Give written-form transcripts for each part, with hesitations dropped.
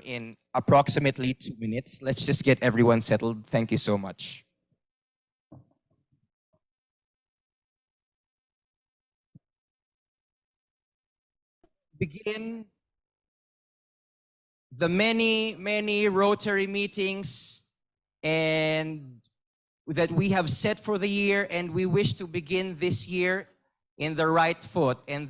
in approximately 2 minutes. Let's just get everyone settled. Thank you so much. Begin the many Rotary meetings and that we have set for the year, and we wish to begin this year in the right foot. And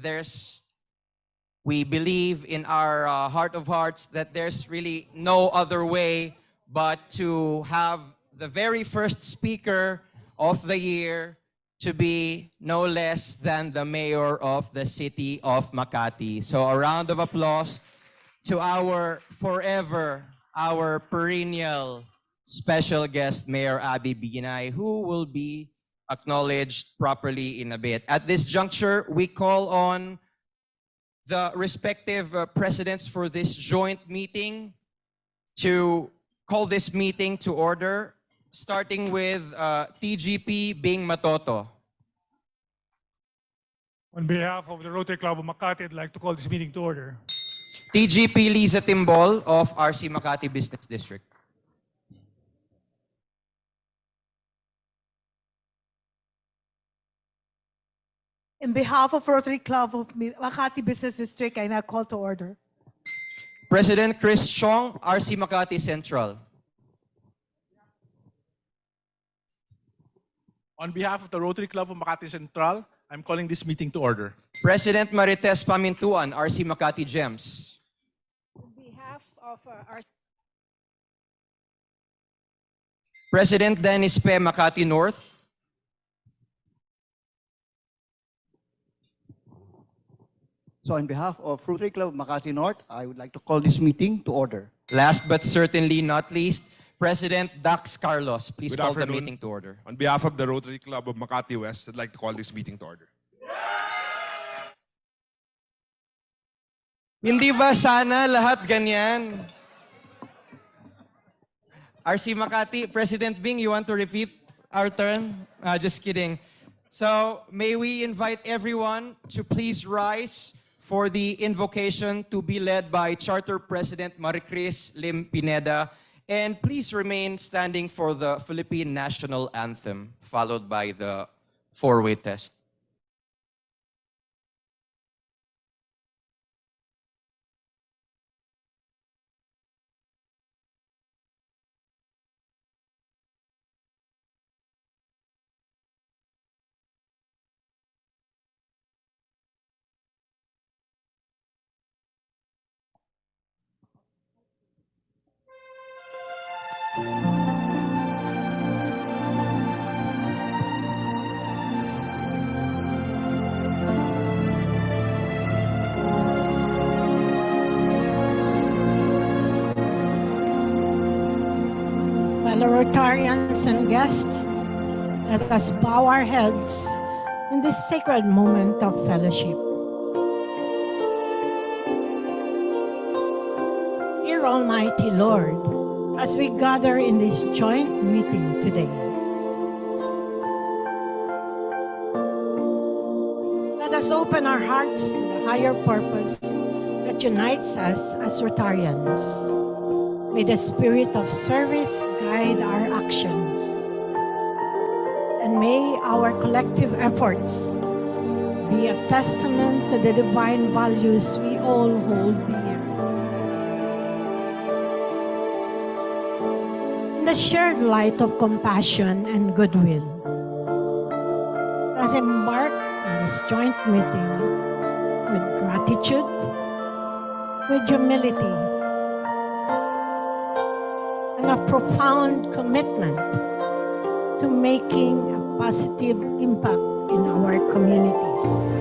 we believe in our heart of hearts that there's really no other way but to have the very first speaker of the year to be no less than the mayor of the city of Makati. So a round of applause to our perennial special guest, Mayor Abby Binay, who will be acknowledged properly in a bit. At this juncture, we call on the respective presidents for this joint meeting to call this meeting to order, starting with TGP Bing Matoto. On behalf of the Rotary Club of Makati, I'd like to call this meeting to order. TGP Liza Timbol of RC Makati Business District. In behalf of Rotary Club of Makati Business District, I now call to order. President Chris Chong, RC Makati Central. On behalf of the Rotary Club of Makati Central, I'm calling this meeting to order. President Marites Pamintuan, RC Makati Gems. On behalf of President Dennis Pe, Makati North. So on behalf of Rotary Club Makati North, I would like to call this meeting to order. Last but certainly not least, President Dax Carlos. Please Good call the afternoon. meeting to order. On behalf of the Rotary Club of Makati West, I'd like to call this meeting to order. Hindi ba sana lahat ganyan? RC Makati, President Bing, you want to repeat our turn? Just kidding. So may we invite everyone to please rise for the invocation to be led by Charter President Maricris Lim Pineda. And please remain standing for the Philippine National Anthem, followed by the four-way test. fellow Rotarians and guests, let us bow our heads in this sacred moment of fellowship. Dear Almighty Lord, as we gather in this joint meeting today, let us open our hearts to the higher purpose that unites us as Rotarians. May the spirit of service guide our actions, and may our collective efforts be a testament to the divine values we all hold dear. In the shared light of compassion and goodwill, let's embark on this joint meeting with gratitude, with humility, and a profound commitment to making a positive impact in our communities.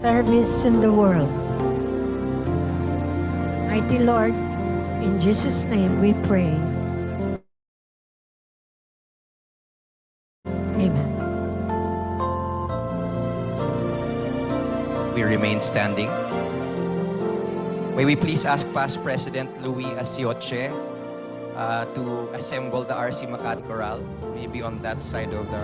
service in the world. Mighty Lord, in Jesus' name we pray. Amen. We remain standing. May we please ask Past President Louis Asioche to assemble the RC Makati Chorale, maybe on that side of the...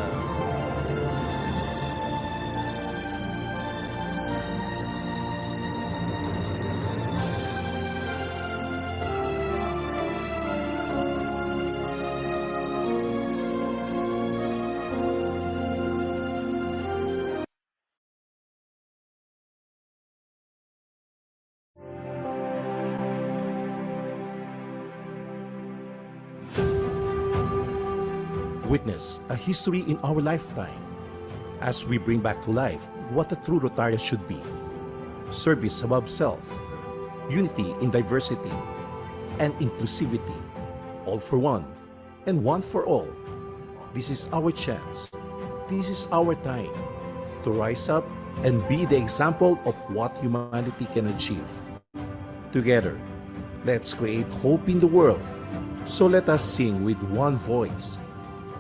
Witness a history in our lifetime as we bring back to life what a true Rotarian should be. Service above self, unity in diversity, and inclusivity, all for one and one for all. This is our chance. This is our time to rise up and be the example of what humanity can achieve. Together, let's create hope in the world. So let us sing with one voice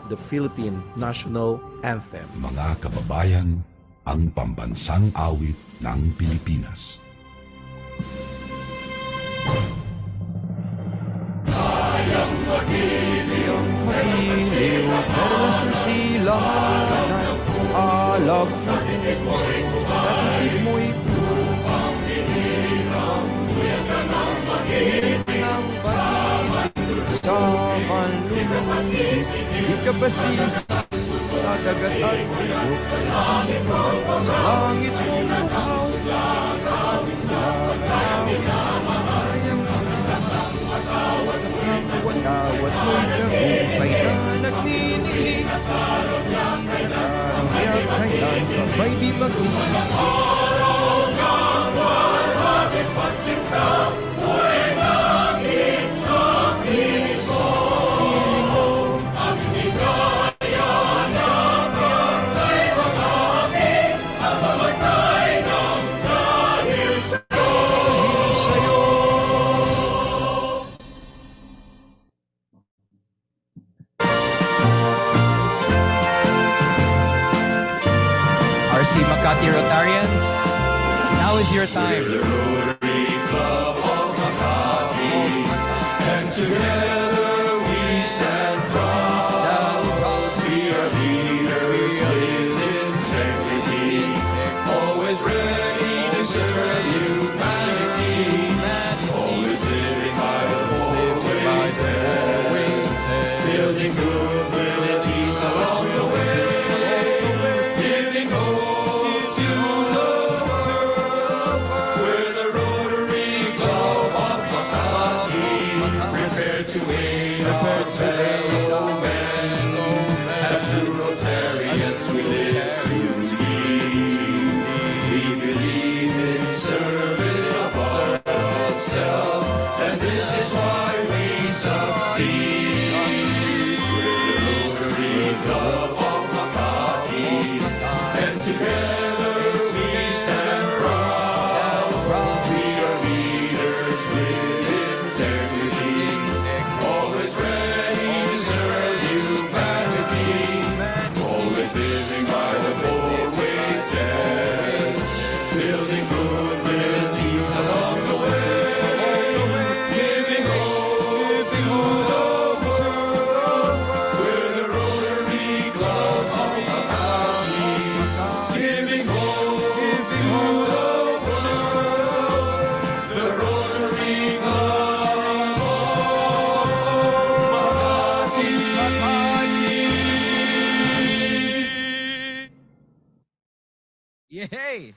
the Philippine National Anthem. Mga kababayan, ang pambansang awit ng Pilipinas. Kayang magiliw, perlas na silangan, alab sa tinig mo'y upang hinilang, kuya ka ng magiliw, ng pag-ibig sa manlulungin. Di ka basisi sa dagat at bundok, sa sinuman, sa langit mong bukaw, lalawin sa mayang pagkakas ka ng wadawat mo'y tagumpay na nagninilig. Kaya kailan pa ba'y di mag-ilig? Araw ng maraming pagsinta, buhay langit sa piling mo. Ang higaya ng ay mag-amin, ang mamatay ng dahil sa'yo. RC Makati Rotarians, now is your time. We're the Rotary Club of Makati, and together we stand proud. We are leaders with integrity, always ready to serve humanity, always living by the four ways, building goodwill and peace along the way. As true Rotarians we live to be. We believe in service above self, and this is why we succeed. We're the Rotary Club of Makati, and together we stand proud. We are leaders with integrity, always ready to serve humanity, always living by the four-way test, building goodwill and peace along the way, giving hope to the world. We're the Rotary Club of Makati, giving hope to the world. The Rotary Club of Makati. Yay!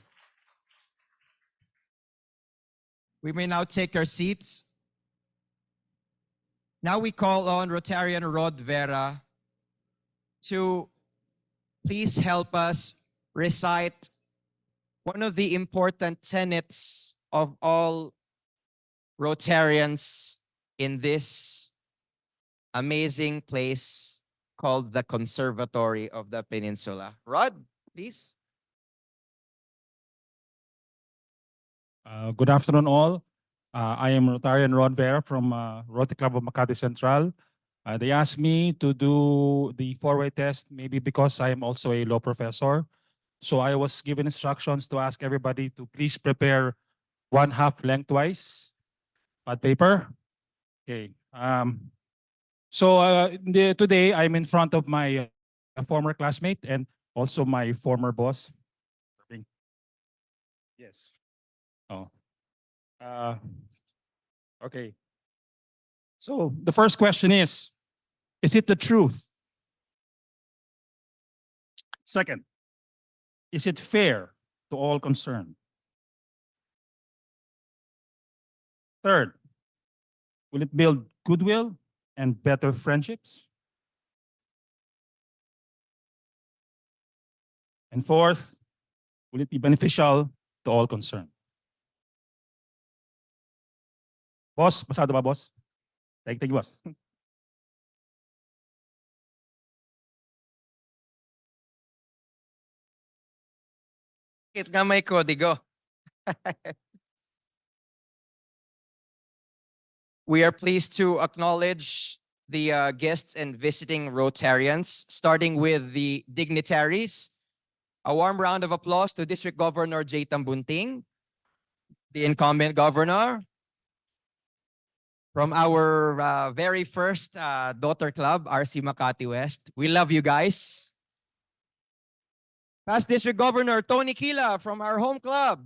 We may now take our seats. Now we call on Rotarian Rod Vera to please help us recite one of the important tenets of all Rotarians in this amazing place called the Conservatory of the Peninsula. Rod, please. Good afternoon, all. I am Rotarian Ron Vera from Rotary Club of Makati Central. They asked me to do the four-way test, maybe because I am also a law professor. So I was given instructions to ask everybody to please prepare one half lengthwise pad paper. Okay. Today I'm in front of my former classmate and also my former boss. Yes. Oh. Uh, okay. So the first question is it the truth? Second, is it fair to all concerned? Third, will it build goodwill and better friendships? And fourth, will it be beneficial to all concerned? Boss, pasado ba, boss? Thank you, boss. Bakit nga may kodigo? We are pleased to acknowledge the guests and visiting Rotarians, starting with the dignitaries. A warm round of applause to District Governor J. Tambunting, the incumbent governor. From our very first daughter club, RC Makati West. We love you guys. Past District Governor Tony Kila from our home club.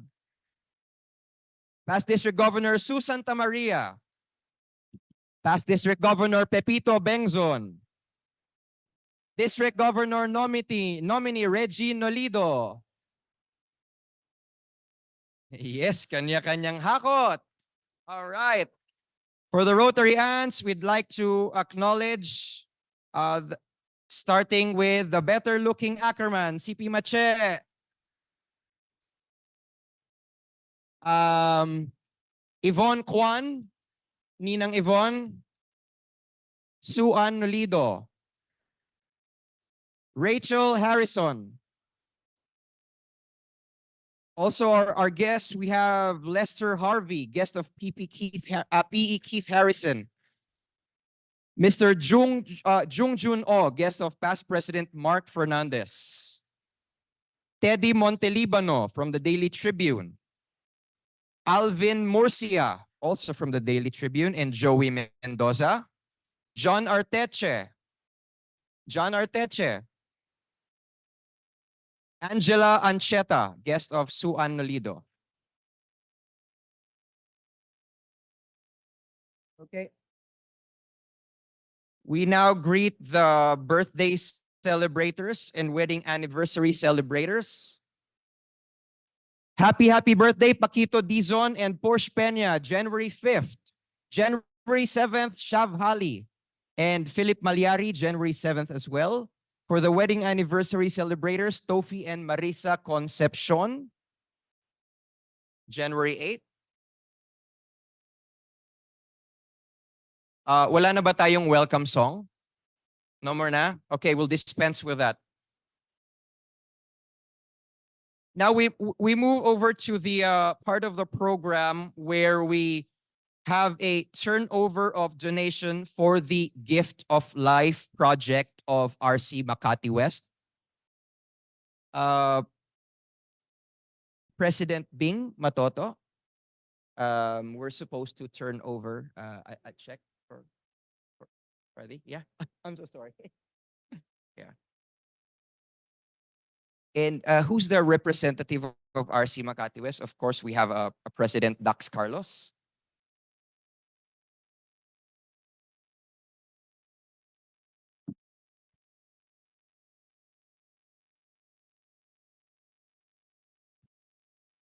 Past District Governor Sue Santa Maria. Past District Governor Pepito Bengzon. District Governor nominee Reggie Nolido. Yes, kanya-kanyang hakot. All right. For the Rotary Ants, we'd like to acknowledge, starting with the better-looking Ackerman, CP Mache. Yvonne Kwan, Ninang Yvonne. Suan Nolido. Rachel Harrison. Also, our guests, we have Lester Harvey, guest of PE Keith Harrison. Mr. Jung Jun Oh, guest of past President Mark Fernandez. Teddy Montelibano from the Daily Tribune. Alvin Murcia, also from the Daily Tribune, and Joey Mendoza. John Arteche. Angela Ancheta, guest of Suan Nolido. Okay. We now greet the birthday celebrators and wedding anniversary celebrators. Happy birthday, Paquito Dizon and Porsche Peña, January 5th. January 7th, Shav Hali and Philip Malyari, January 7th as well. For the wedding anniversary celebrators, Tofi and Marisa Concepcion, January 8th. Wala na ba tayong welcome song? No more na? Okay, we'll dispense with that. Now we move over to the part of the program where we have a turnover of donation for the Gift of Life project of RC Makati West. President Bing Matoto, we're supposed to turn over a check for Ready? Yeah, I'm so sorry. Yeah. And who's the representative of RC Makati West? Of course, we have a President Dax Carlos.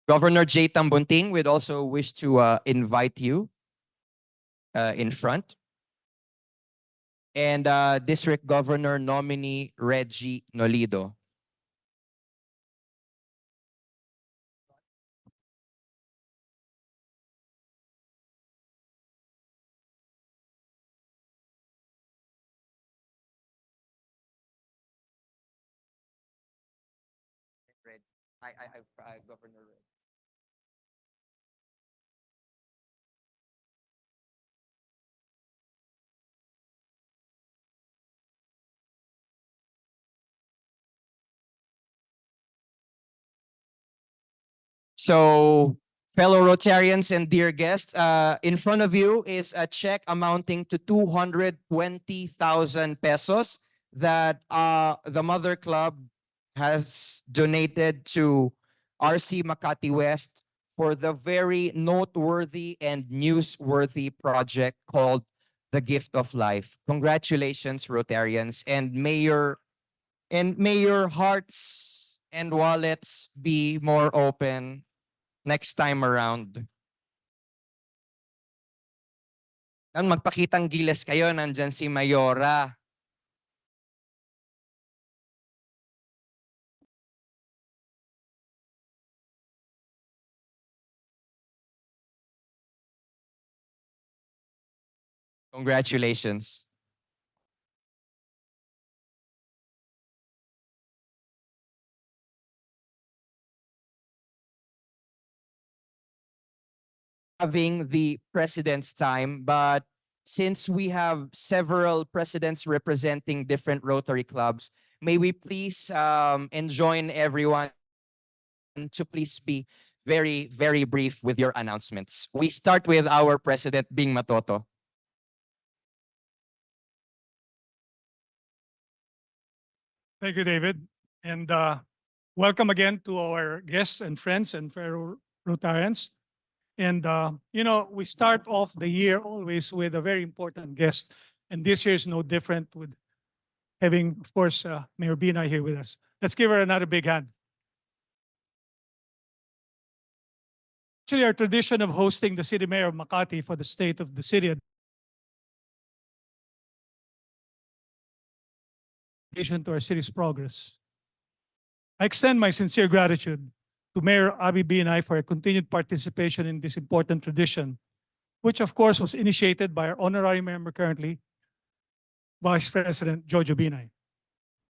Governor J. Tambunting would also wish to invite you in front. And District Governor nominee Reggie Nolido. Governor Reg. So, fellow Rotarians and dear guests, in front of you is a check amounting to 220,000 pesos that the Mother Club has donated to RC Makati West for the very noteworthy and newsworthy project called The Gift of Life. Congratulations, Rotarians, and may your hearts and wallets be more open next time around. Nang magpakitang gilas kayo, nandyan si Mayora. Congratulations. Having the president's time, but since we have several presidents representing different Rotary clubs, may we please enjoin everyone to please be very, very brief with your announcements. We start with our president, Bing Matoto. Thank you, David. And welcome again to our guests and friends and fellow Rotarians. And, we start off the year always with a very important guest. And this year is no different with having, of course, Mayor Binay here with us. Let's give her another big hand. Actually, our tradition of hosting the City Mayor of Makati for the state of the city to our city's progress. I extend my sincere gratitude to Mayor Abby Binay for her continued participation in this important tradition, which of course was initiated by our honorary member currently, Vice President Jojo Binay.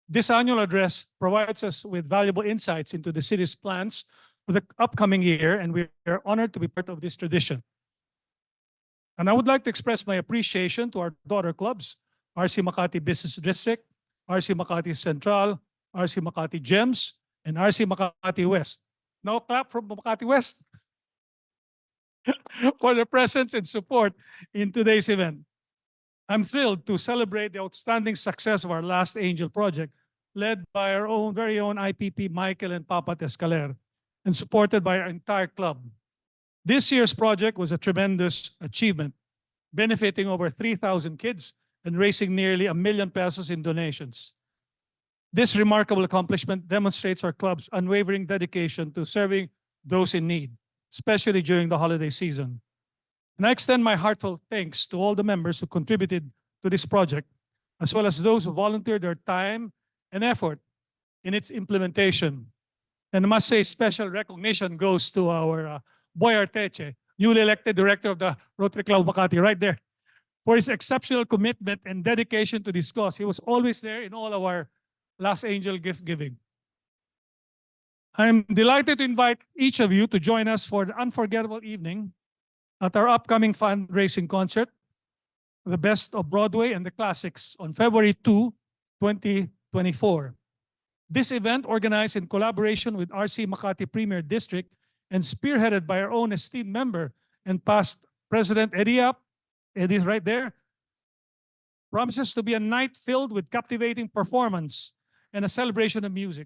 This annual address provides us with valuable insights into the city's plans for the upcoming year, and we are honored to be part of this tradition. And I would like to express my appreciation to our daughter clubs, RC Makati Business District, RC Makati Central, RC Makati Gems, and RC Makati West. Now clap from Makati West for their presence and support in today's event. I'm thrilled to celebrate the outstanding success of our Last Angel project, led by our very own IPP Michael and Papa Escaler, and supported by our entire club. This year's project was a tremendous achievement, benefiting over 3,000 kids and raising nearly 1 million pesos in donations. This remarkable accomplishment demonstrates our club's unwavering dedication to serving those in need, especially during the holiday season. And I extend my heartfelt thanks to all the members who contributed to this project, as well as those who volunteered their time and effort in its implementation. And I must say, special recognition goes to our Boy Arteche, newly elected director of the Rotary Club Makati, right there, for his exceptional commitment and dedication to this cause. He was always there in all of our Last Angel gift giving. I'm delighted to invite each of you to join us for the unforgettable evening at our upcoming fundraising concert, The Best of Broadway and the Classics, on February 2, 2024. This event, organized in collaboration with RC Makati Premier District and spearheaded by our own esteemed member and past President Eddie Yap, Eddie's right there, promises to be a night filled with captivating performance and a celebration of music.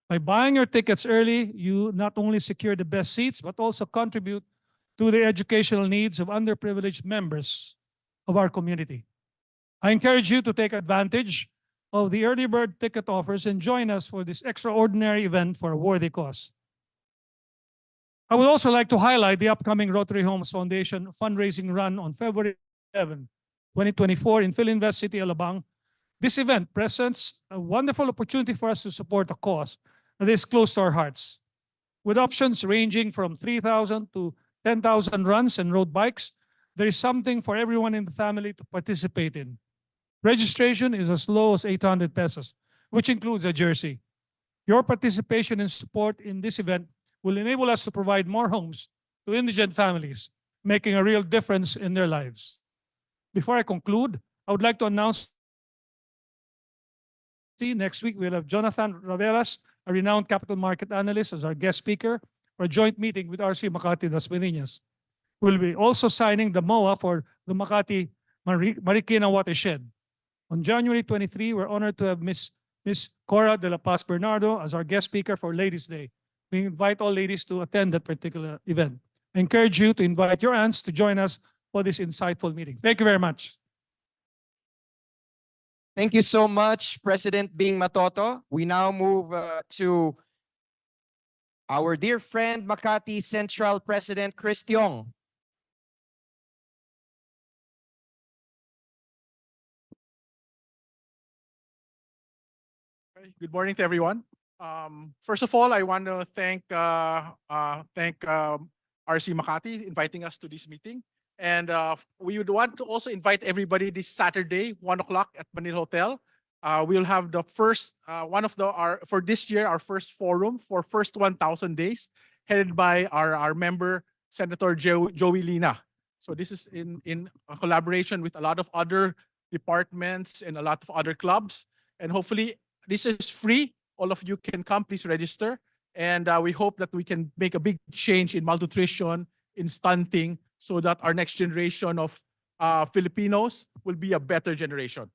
By buying your tickets early, you not only secure the best seats, but also contribute to the educational needs of underprivileged members of our community. I encourage you to take advantage of the early bird ticket offers and join us for this extraordinary event for a worthy cause. I would also like to highlight the upcoming Rotary Homes Foundation fundraising run on February 11, 2024 in Philinvest City, Alabang. This event presents a wonderful opportunity for us to support a cause that is close to our hearts. With options ranging from 3,000 to 10,000 runs and road bikes, there is something for everyone in the family to participate in. Registration is as low as 800 pesos, which includes a jersey. Your participation and support in this event will enable us to provide more homes to indigent families, making a real difference in their lives. Before I conclude, I would like to announce next week we'll have Jonathan Ravelas, a renowned capital market analyst, as our guest speaker for a joint meeting with RC Makati Las Piñas. We'll be also signing the MOA for the Makati Marikina watershed. On January 23, we're honored to have Miss Cora de la Paz Bernardo as our guest speaker for Ladies' Day. We invite all ladies to attend that particular event. I encourage you to invite your aunts to join us for this insightful meeting. Thank you very much. Thank you so much, President Bing Matoto. We now move to our dear friend, Makati Central President Chris Tiong. Good morning to everyone. First of all, I want to thank RC Makati inviting us to this meeting. And we would want to also invite everybody this Saturday, 1 o'clock at Manila Hotel. We'll have the first, for this year, our first forum for first 1,000 days, headed by our member, Senator Joey Lina. So this is in a collaboration with a lot of other departments and a lot of other clubs. And hopefully this is free. All of you can come, please register. And we hope that we can make a big change in malnutrition, in stunting, so that our next generation of Filipinos will be a better generation.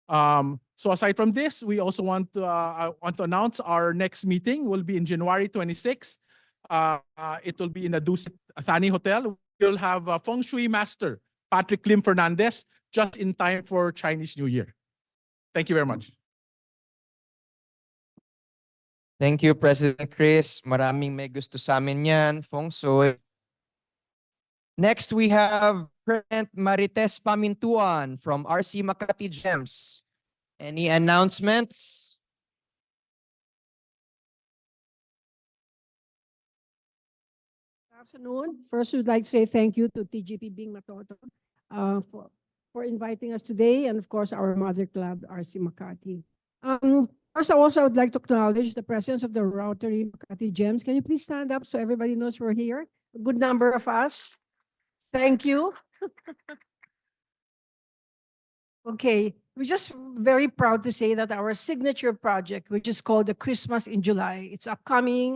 So aside from this, we also want to announce our next meeting will be in January 26. It will be in the Dusit Thani Hotel. We'll have a Feng Shui Master, Patrick Lim Fernandez, just in time for Chinese New Year. Thank you very much. Thank you, President Chris. Maraming may gusto sa amin yan, Feng Shui. Next, we have President Marites Pamintuan from RC Makati Gems. Any announcements? Good afternoon. First, we'd like to say thank you to TGP Bing Matoto for inviting us today, and of course, our mother club, RC Makati. First, I would like to acknowledge the presence of the Rotary Makati Gems. Can you please stand up so everybody knows we're here? A good number of us. Thank you. Okay, we're just very proud to say that our signature project, which is called the Christmas in July, it's upcoming.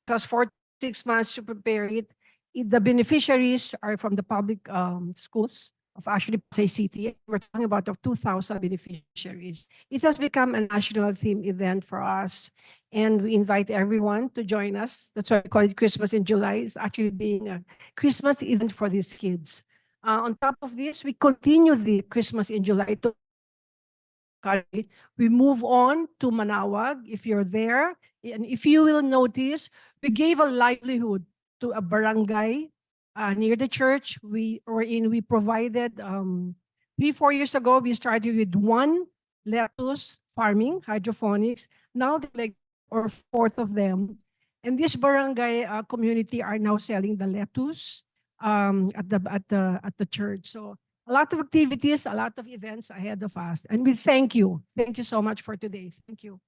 It has 46 months to prepare it. The beneficiaries are from the public schools of actually Pasay City. We're talking about 2,000 beneficiaries. It has become a national theme event for us, and we invite everyone to join us. That's why we call it Christmas in July. It's actually being a Christmas event for these kids. On top of this, we continue the Christmas in July. We move on to Manawag. If you're there, and if you will notice, we gave a livelihood to a barangay near the church. We provided 3-4 years ago, we started with 1 lettuce farming, hydroponics. Now they're like or 4th of them. And this barangay community are now selling the lettuce at the church. So a lot of activities, a lot of events ahead of us. And we thank you. Thank you so much for today. Thank you.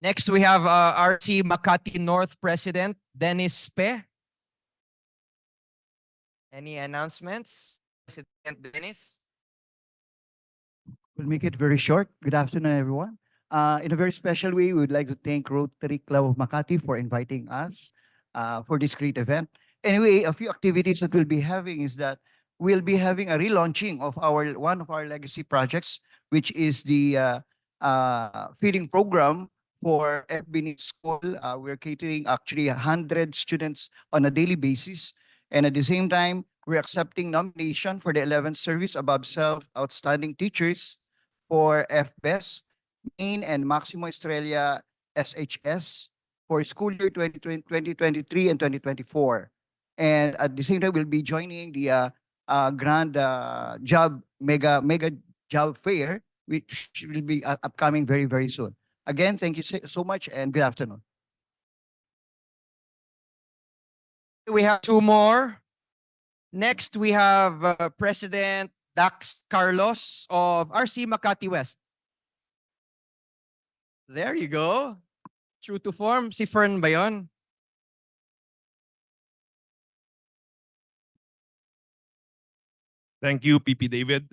Next, we have RC Makati North President Dennis Pe. Any announcements, President Dennis? We'll make it very short. Good afternoon, everyone. In a very special way, we would like to thank Rotary Club of Makati for inviting us for this great event. Anyway, a few activities that we'll be having is that we'll be having a relaunching of one of our legacy projects, which is the feeding program for FBNI School. We're catering actually 100 students on a daily basis. And at the same time, we're accepting nomination for the 11th Service Above Self Outstanding Teachers for FBES, Main and Maximo Estrella SHS for school year 2023 and 2024. And at the same time, we'll be joining the Grand Job Mega Job Fair, which will be upcoming very, very soon. Again, thank you so much and good afternoon. We have 2 more. Next, we have President Dax Carlos of RC Makati West. There you go. True to form. Si Fern ba yun? Thank you, PP David.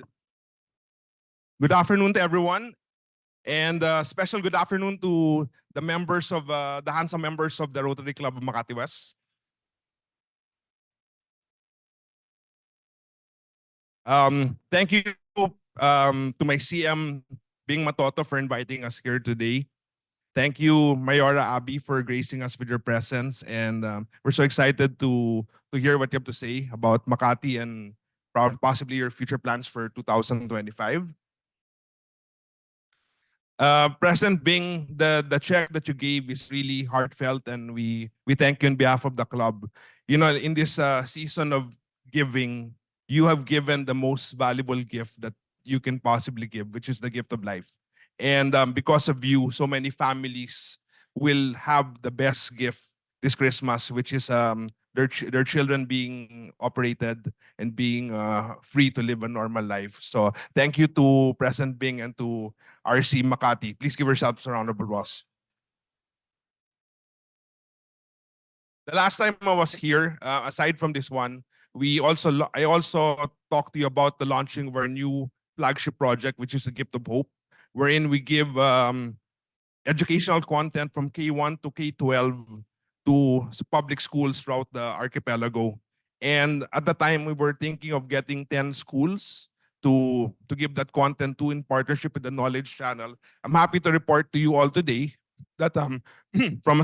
Good afternoon to everyone. And special good afternoon to the members of the handsome members of the Rotary Club of Makati West. Thank you to my CM Bing Matoto for inviting us here today. Thank you, Mayora Abi, for gracing us with your presence, and we're so excited to hear what you have to say about Makati and possibly your future plans for 2025. President Bing, the check that you gave is really heartfelt, and we thank you on behalf of the club. You know, in this season of giving, you have given the most valuable gift that you can possibly give, which is the gift of life. And because of you, so many families will have the best gift this Christmas, which is their children being operated and being free to live a normal life. So thank you to President Bing and to RC Makati. Please give yourselves a round of applause. The last time I was here, aside from this one, I also talked to you about the launching of our new flagship project, which is the Gift of Hope, wherein we give educational content from K1 to K12 to public schools throughout the archipelago. And at the time, we were thinking of getting 10 schools to give that content to in partnership with the Knowledge Channel. I'm happy to report to you all today that from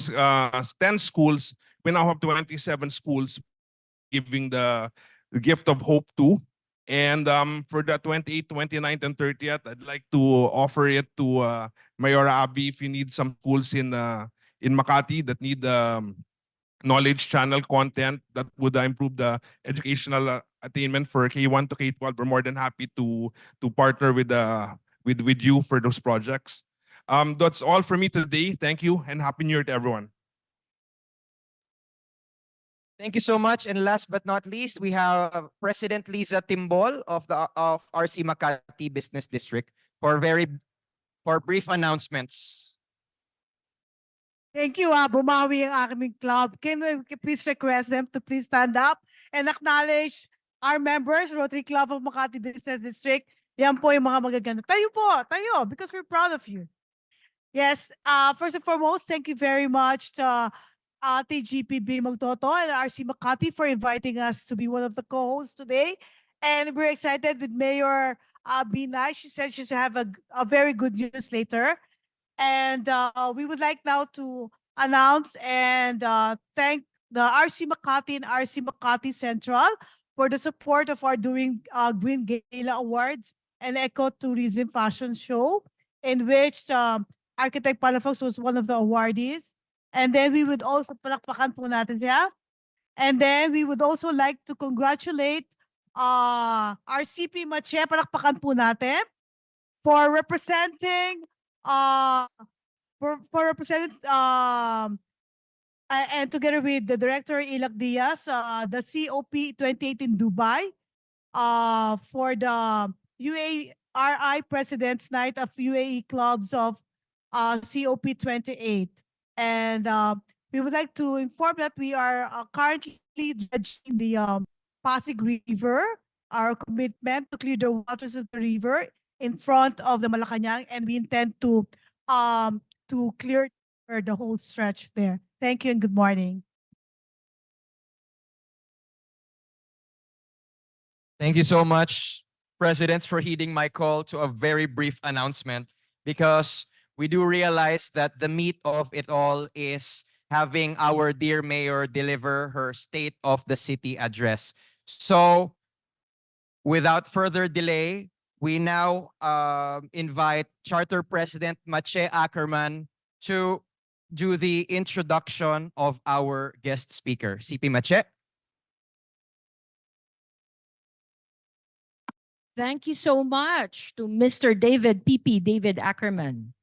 10 schools, we now have 27 schools giving the gift of hope to. And for the 28th, 29th, and 30th, I'd like to offer it to Mayora Abi if you need some schools in Makati that need Knowledge Channel content that would improve the educational attainment for K1 to K12. We're more than happy to partner with you for those projects. That's all for me today. Thank you and Happy New Year to everyone. Thank you so much. And last but not least, we have President Liza Timbol of RC Makati Business District for brief announcements. Thank you. Bumawi ang aming club. Can we please request them to please stand up and acknowledge our members, Rotary Club of Makati Business District. Yan po yung mga magaganda. Tayo po, tayo, because we're proud of you. Yes, first and foremost, thank you very much to TGPB Magtoto and RC Makati for inviting us to be one of the co-hosts today. And we're excited with Mayor Binay. She said she's have a very good news later. And we would like now to announce and thank the RC Makati and RC Makati Central for the support of our Green Gala Awards and Eco-Tourism Fashion Show, in which Architect Palafox was one of the awardees. And then we would also, palakpakan po natin siya. And then we would also like to congratulate our CP Mache, palakpakan po natin, for representing and together with the director Ilak Diaz, the COP 28 in Dubai, for the UARI President's Night of UAE Clubs of COP 28. And we would like to inform that we are currently dredging the Pasig River, our commitment to clear the waters of the river in front of the Malacanang, and we intend to clear the whole stretch there. Thank you and good morning. Thank you so much, Presidents, for heeding my call to a very brief announcement, because we do realize that the meat of it all is having our dear mayor deliver her State of the City address. So, without further delay, we now invite Charter President Mache Ackerman to do the introduction of our guest speaker. CP Mache. Thank you so much to Mr. David Ackerman.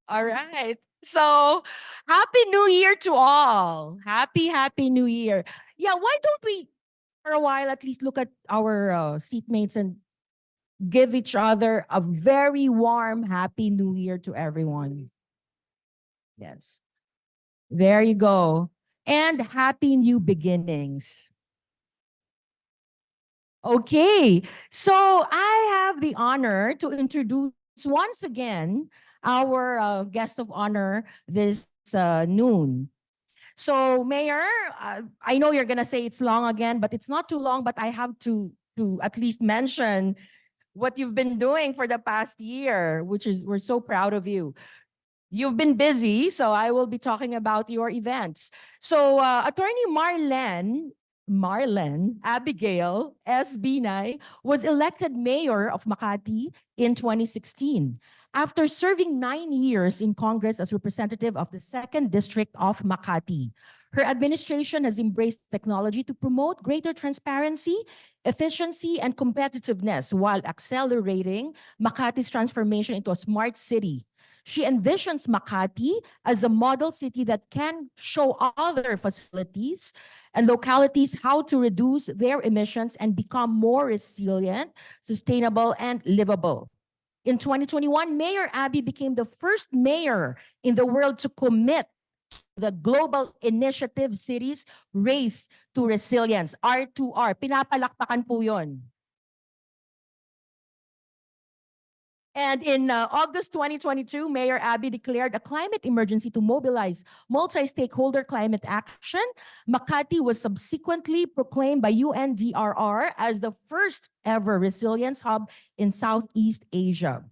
All right. So, Happy New Year to all. Happy New Year. Yeah, why don't we, for a while, at least look at our seatmates and give each other a very warm Happy New Year to everyone. Yes. There you go. And happy new beginnings. Okay, so I have the honor to introduce once again our guest of honor this noon. So, Mayor, I know you're gonna say it's long again, but it's not too long. But I have to at least mention what you've been doing for the past year, which is we're so proud of you. You've been busy, so I will be talking about your events. So, Attorney Marlene Abigail S. Binay was elected mayor of Makati in 2016 after serving 9 years in Congress as representative of the 2nd District of Makati. Her administration has embraced technology to promote greater transparency, efficiency, and competitiveness while accelerating Makati's transformation into a smart city. She envisions Makati as a model city that can show other facilities and localities how to reduce their emissions and become more resilient, sustainable, and livable. In 2021, Mayor Abby became the first mayor in the world to commit to the Global Initiative Cities Race to Resilience, R2R. Pinapalakpakan po yun. And in August 2022, Mayor Abby declared a climate emergency to mobilize multi-stakeholder climate action. Makati was subsequently proclaimed by UNDRR as the first ever resilience hub in Southeast Asia.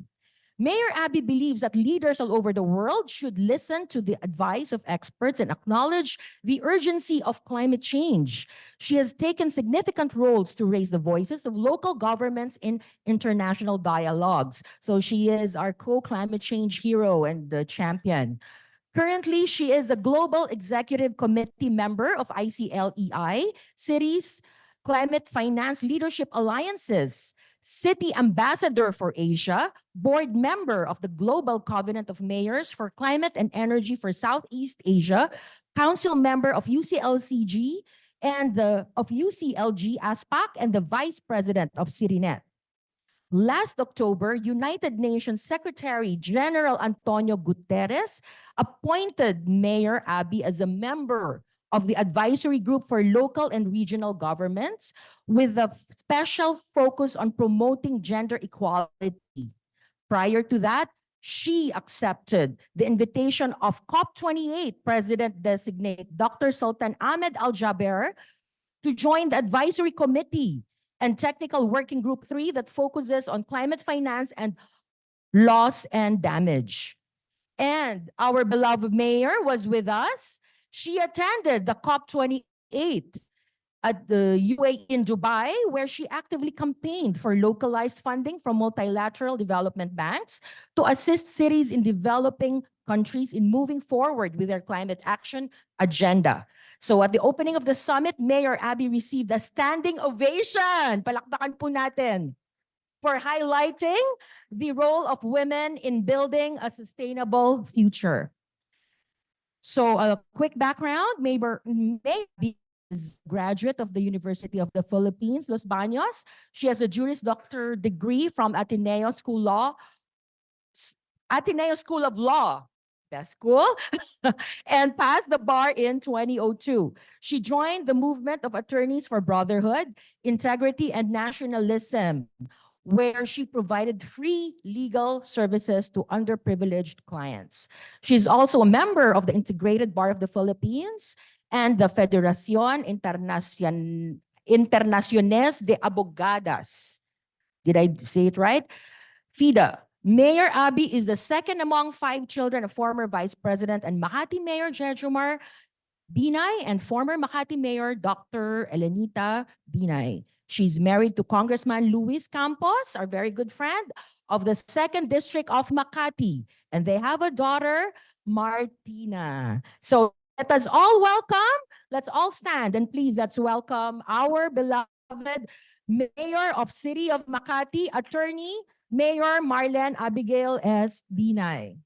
Mayor Abby believes that leaders all over the world should listen to the advice of experts and acknowledge the urgency of climate change. She has taken significant roles to raise the voices of local governments in international dialogues. So she is our co-climate change hero and the champion. Currently, she is a global executive committee member of ICLEI, Cities Climate Finance Leadership Alliances, City Ambassador for Asia, board member of the Global Covenant of Mayors for Climate and Energy for Southeast Asia, council member of UCLCG and of UCLG ASPAC, and the vice president of CityNet. Last October, United Nations Secretary General Antonio Guterres appointed Mayor Abby as a member of the Advisory Group for Local and Regional Governments with a special focus on promoting gender equality. Prior to that, she accepted the invitation of COP28 President-designate Dr. Sultan Ahmed Al-Jaber to join the Advisory Committee and Technical Working Group 3 that focuses on climate finance and loss and damage. And our beloved mayor was with us. She attended the COP28 at the UAE in Dubai, where she actively campaigned for localized funding from multilateral development banks to assist cities in developing countries in moving forward with their climate action agenda. So at the opening of the summit, Mayor Abby received a standing ovation. Palakpakan po natin for highlighting the role of women in building a sustainable future. So a quick background, Mayor Abby is a graduate of the University of the Philippines, Los Baños. She has a Juris Doctor degree from Ateneo School of Law, best school, and passed the bar in 2002. She joined the movement of attorneys for brotherhood, integrity, and nationalism, where she provided free legal services to underprivileged clients. She's also a member of the Integrated Bar of the Philippines and the Federación Internaciones de Abogadas. Did I say it right? FIDA. Mayor Abby is the second among 5 children of former Vice President and Makati Mayor Jejomar Binay and former Makati Mayor Dr. Elenita Binay. She's married to Congressman Luis Campos, our very good friend, of the 2nd District of Makati. And they have a daughter, Martina. So let us all welcome, let's all stand and please let's welcome our beloved Mayor of City of Makati, Attorney Mayor Marlene Abigail S. Binay.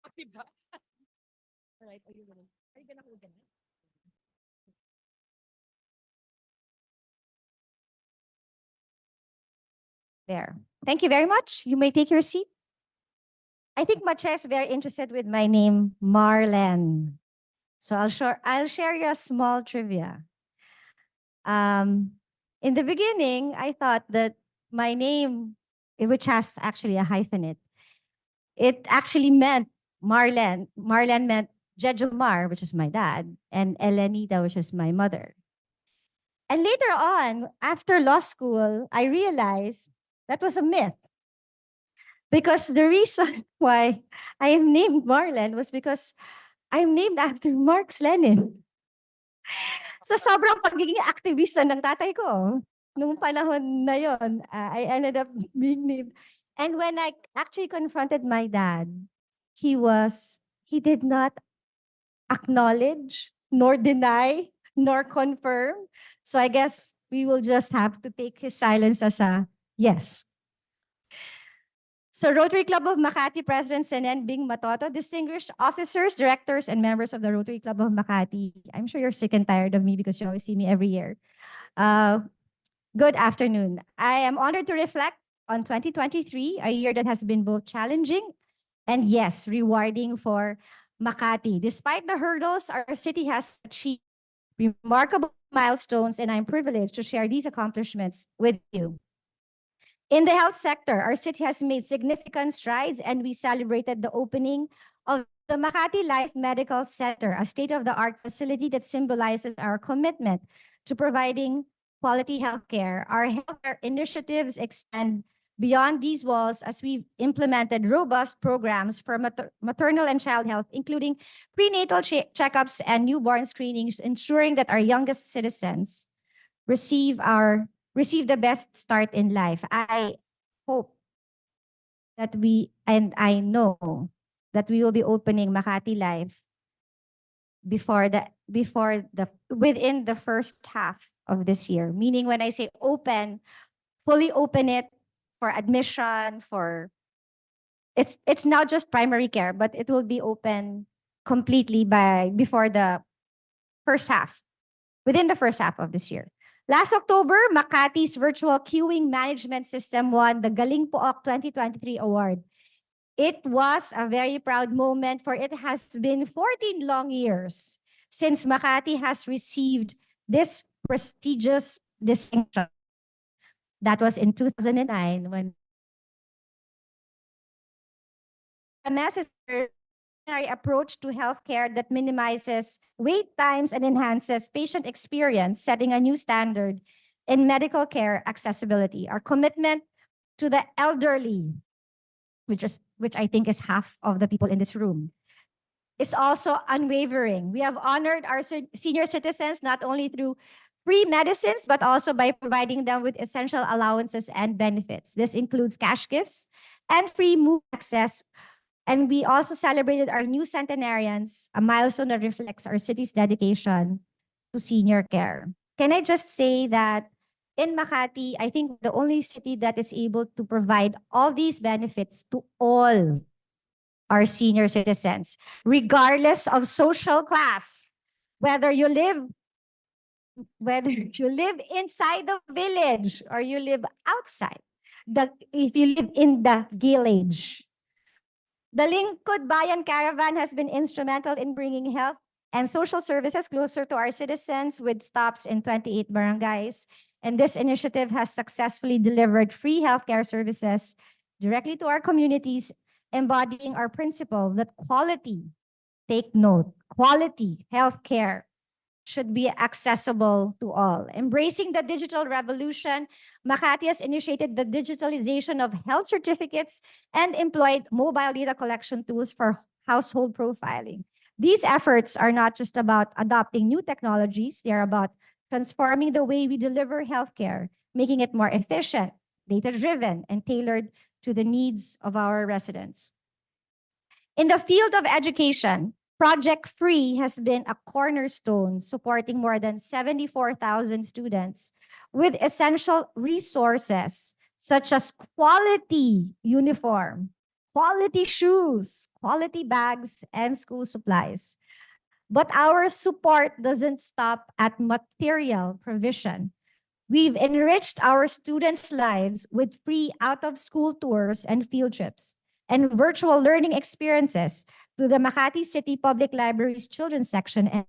All right, are you gonna hold them? There. Thank you very much. You may take your seat. I think Macha is very interested with my name, Marlene. So I'll share you a small trivia. In the beginning, I thought that my name, which has actually a hyphen it actually meant Marlen. Marlen meant Jejomar, which is my dad, and Elenita, which is my mother. And later on, after law school, I realized that was a myth. Because the reason why I am named Marlen was because I'm named after Marx Lenin. So sobrang pagiging aktivista ng tatay ko. Nung panahon na yon, I ended up being named. And when I actually confronted my dad, he did not acknowledge, nor deny, nor confirm. So I guess we will just have to take his silence as a yes. So Rotary Club of Makati President Senen Bing Matoto, distinguished officers, directors, and members of the Rotary Club of Makati. I'm sure you're sick and tired of me because you always see me every year. Good afternoon. I am honored to reflect on 2023, a year that has been both challenging and yes, rewarding for Makati. Despite the hurdles, our city has achieved remarkable milestones, and I'm privileged to share these accomplishments with you. In the health sector, our city has made significant strides, and we celebrated the opening of the Makati Life Medical Center, a state-of-the-art facility that symbolizes our commitment to providing quality healthcare. Our healthcare initiatives extend beyond these walls as we've implemented robust programs for maternal and child health, including prenatal checkups and newborn screenings, ensuring that our youngest citizens receive the best start in life. I hope that I know that we will be opening Makati Life within the first half of this year. Meaning when I say open, fully open it for admission, it's not just primary care, but it will be open completely within the first half of this year. Last October, Makati's virtual queuing management system won the Galing Pook 2023 award. It was a very proud moment, for it has been 14 long years since Makati has received this prestigious distinction. That was in 2009 when MS is a approach to healthcare that minimizes wait times and enhances patient experience, setting a new standard in medical care accessibility. Our commitment to the elderly, which I think is half of the people in this room, is also unwavering. We have honored our senior citizens not only through free medicines, but also by providing them with essential allowances and benefits. This includes cash gifts and free move access. And we also celebrated our new centenarians, a milestone that reflects our city's dedication to senior care. Can I just say that in Makati, I think the only city that is able to provide all these benefits to all our senior citizens, regardless of social class, whether you live inside the village or you live outside, if you live in the village. The Lingkod Bayan Caravan has been instrumental in bringing health and social services closer to our citizens with stops in 28 barangays. And this initiative has successfully delivered free healthcare services directly to our communities, embodying our principle that quality, take note, quality healthcare should be accessible to all. Embracing the digital revolution, Makati has initiated the digitalization of health certificates and employed mobile data collection tools for household profiling. These efforts are not just about adopting new technologies, they are about transforming the way we deliver healthcare, making it more efficient, data-driven, and tailored to the needs of our residents. In the field of education, Project Free has been a cornerstone, supporting more than 74,000 students with essential resources such as quality uniform, quality shoes, quality bags, and school supplies. But our support doesn't stop at material provision. We've enriched our students' lives with free out-of-school tours and field trips and virtual learning experiences through the Makati City Public Library's Children's Section and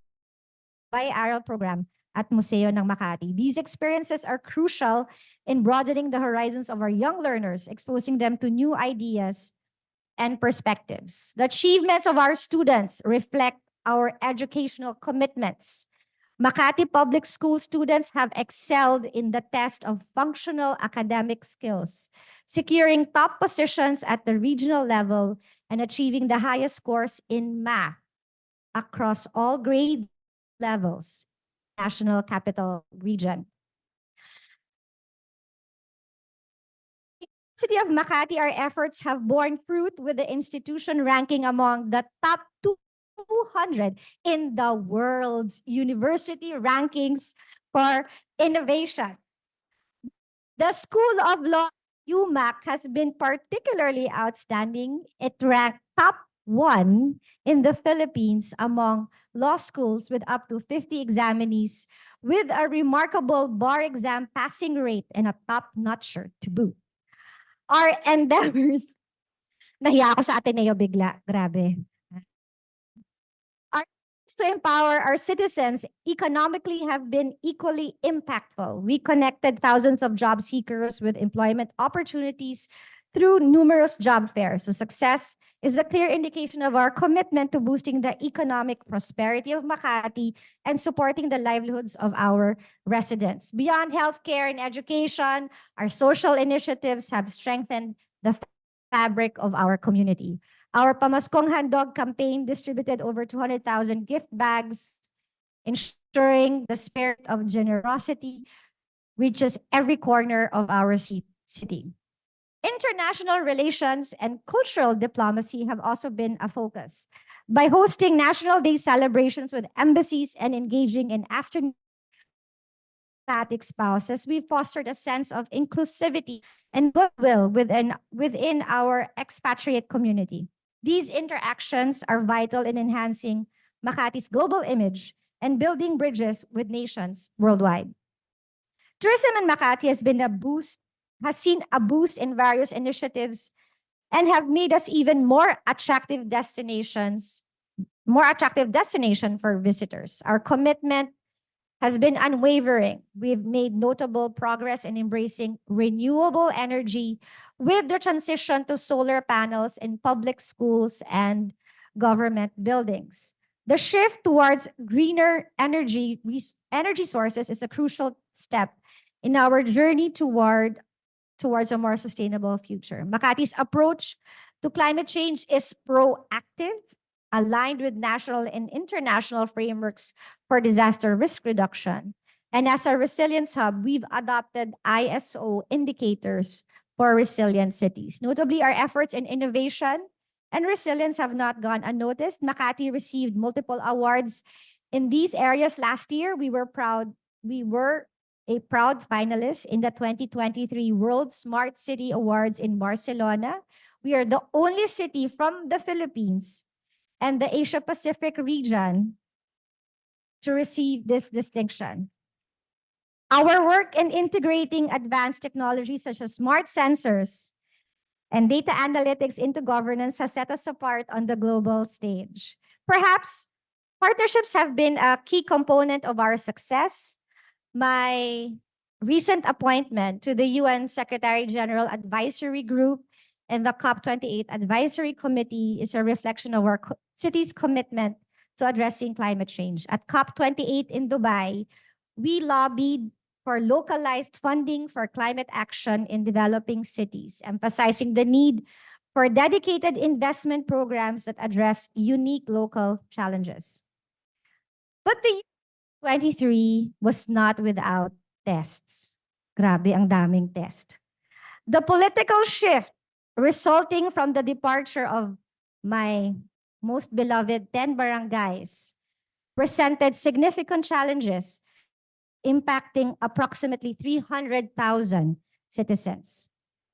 biannual program, at Museo ng Makati. These experiences are crucial in broadening the horizons of our young learners, exposing them to new ideas and perspectives. The achievements of our students reflect our educational commitments. Makati Public School students have excelled in the test of functional academic skills, securing top positions at the regional level and achieving the highest scores in math across all grade levels, National Capital Region. City of Makati, our efforts have borne fruit with the institution ranking among the top 200 in the world's university rankings for innovation. The School of Law, UMAC, has been particularly outstanding. It ranked top 1 in the Philippines among law schools with up to 50 examinees, with a remarkable bar exam passing rate and a top-notcher to boot. Our endeavors, nahiya ako sa Ateneo bigla, grabe. Our efforts to empower our citizens economically have been equally impactful. We connected thousands of job seekers with employment opportunities through numerous job fairs. The success is a clear indication of our commitment to boosting the economic prosperity of Makati and supporting the livelihoods of our residents. Beyond healthcare and education, our social initiatives have strengthened the fabric of our community. Our Pamaskong Handog campaign distributed over 200,000 gift bags, ensuring the spirit of generosity reaches every corner of our city. International relations and cultural diplomacy have also been a focus. By hosting National Day celebrations with embassies and engaging in afternoon diplomatic spouses, we fostered a sense of inclusivity and goodwill within our expatriate community. These interactions are vital in enhancing Makati's global image and building bridges with nations worldwide. Tourism in Makati has seen a boost in various initiatives and have made us even more attractive destination for visitors. Our commitment has been unwavering. We've made notable progress in embracing renewable energy with the transition to solar panels in public schools and government buildings. The shift towards greener energy sources is a crucial step in our journey towards a more sustainable future. Makati's approach to climate change is proactive, aligned with national and international frameworks for disaster risk reduction. And as a resilience hub, we've adopted ISO indicators for resilient cities. Notably, our efforts in innovation and resilience have not gone unnoticed. Makati received multiple awards in these areas last year. We were a proud finalist in the 2023 World Smart City Awards in Barcelona. We are the only city from the Philippines and the Asia Pacific region to receive this distinction. Our work in integrating advanced technologies such as smart sensors and data analytics into governance has set us apart on the global stage. Perhaps partnerships have been a key component of our success. My recent appointment to the UN Secretary General Advisory Group and the COP28 Advisory Committee is a reflection of our city's commitment to addressing climate change. At COP28 in Dubai, we lobbied for localized funding for climate action in developing cities, emphasizing the need for dedicated investment programs that address unique local challenges. But the 23 was not without tests. Grabe, ang daming test. The political shift resulting from the departure of my most beloved 10 barangays presented significant challenges impacting approximately 300,000 citizens.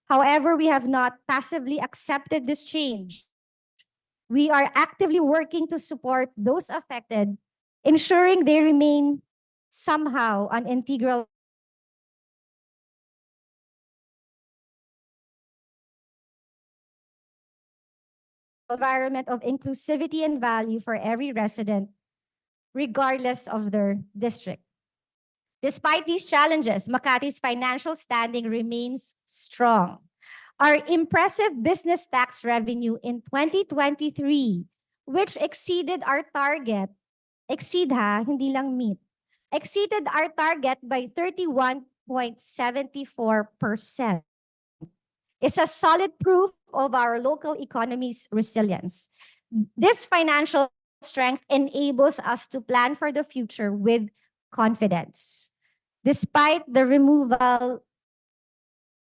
However, we have not passively accepted this change. We are actively working to support those affected, ensuring they remain somehow an integral environment of inclusivity and value for every resident, regardless of their district. Despite these challenges, Makati's financial standing remains strong. Our impressive business tax revenue in 2023, which exceeded our target, hindi lang meet, exceeded our target by 31.74%, is a solid proof of our local economy's resilience. This financial strength enables us to plan for the future with confidence. Despite the removal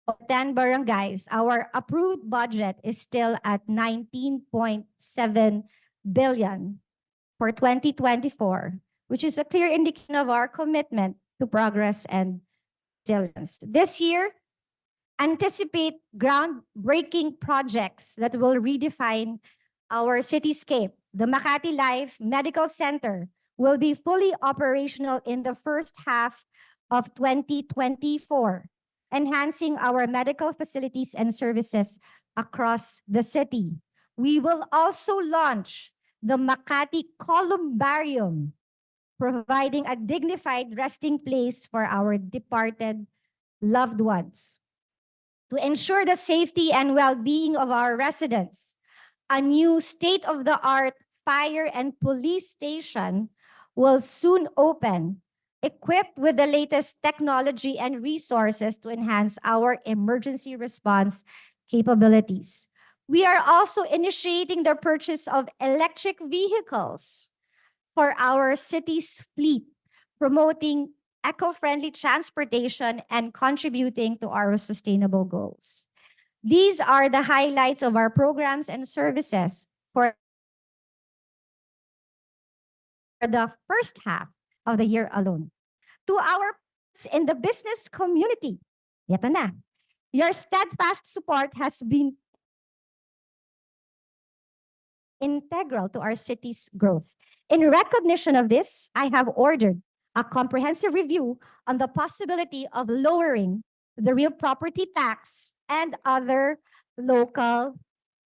of 10 barangays, our approved budget is still at 19.7 billion for 2024, which is a clear indication of our commitment to progress and resilience. This year, anticipate groundbreaking projects that will redefine our cityscape. The Makati Life Medical Center will be fully operational in the first half of 2024, enhancing our medical facilities and services across the city. We will also launch the Makati Columbarium, providing a dignified resting place for our departed loved ones. To ensure the safety and well-being of our residents, a new state-of-the-art fire and police station will soon open, equipped with the latest technology and resources to enhance our emergency response capabilities. We are also initiating the purchase of electric vehicles for our city's fleet, promoting eco-friendly transportation and contributing to our sustainable goals. These are the highlights of our programs and services for the first half of the year alone. To our in the business community, yato na, your steadfast support has been integral to our city's growth. In recognition of this, I have ordered a comprehensive review on the possibility of lowering the real property tax and other local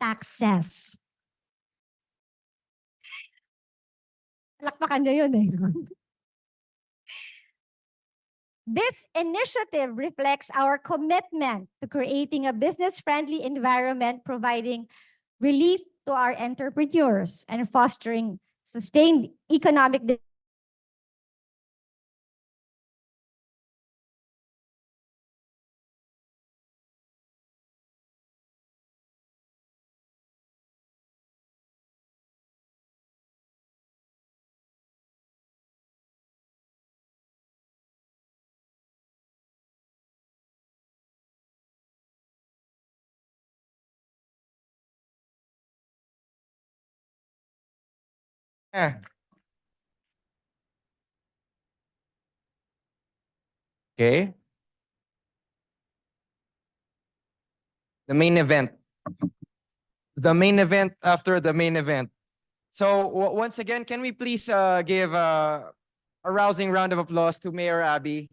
taxes. Lakpakan nyo yun eh. This initiative reflects our commitment to creating a business-friendly environment, providing relief to our entrepreneurs and fostering sustained economic Yeah. Okay. The main event. The main event after the main event. So once again, can we please give a rousing round of applause to Mayor Abby?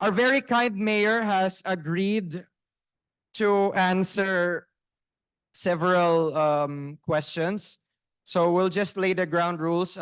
Our very kind mayor has agreed to answer several questions. So we'll just lay the ground rules.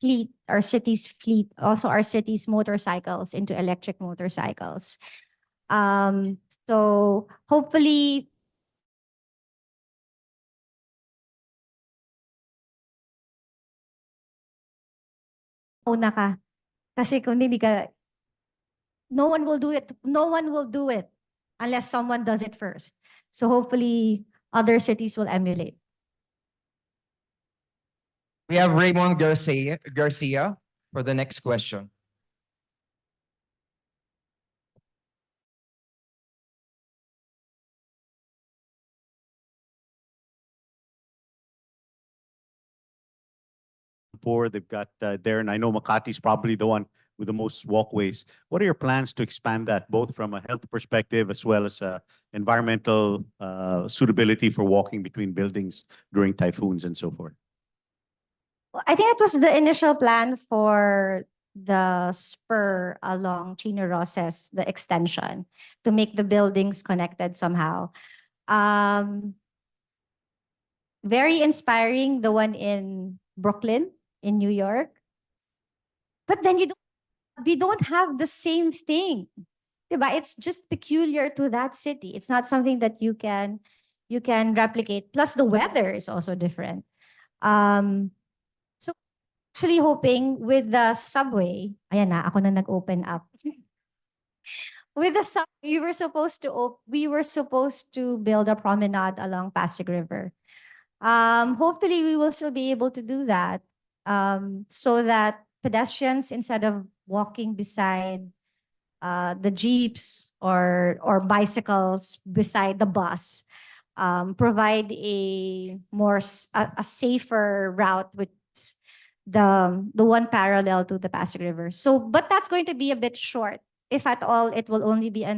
fleet, our city's fleet, also our city's motorcycles into electric motorcycles. So hopefully una ka. Kasi kung hindi ka, no one will do it. No one will do it unless someone does it first. So hopefully other cities will emulate. We have Raymond Garcia for the next question. They've got there, and I know Makati's probably the one with the most walkways. What are your plans to expand that, both from a health perspective as well as environmental suitability for walking between buildings during typhoons and so forth? Well, I think it was the initial plan for the spur along Chino Roses, the extension, to make the buildings connected somehow. Very inspiring, the one in Brooklyn, in New York. But then we don't have the same thing. Diba? It's just peculiar to that city. It's not something that you can replicate. Plus the weather is also different. So actually hoping with the subway, ayan na, ako na nag-open up. With the subway, we were supposed to build a promenade along Pasig River. Hopefully we will still be able to do that, so that pedestrians, instead of walking beside the jeeps or bicycles beside the bus, provide a safer route, with the one parallel to the Pasig River. So, but that's going to be a bit short. If at all, it will only be an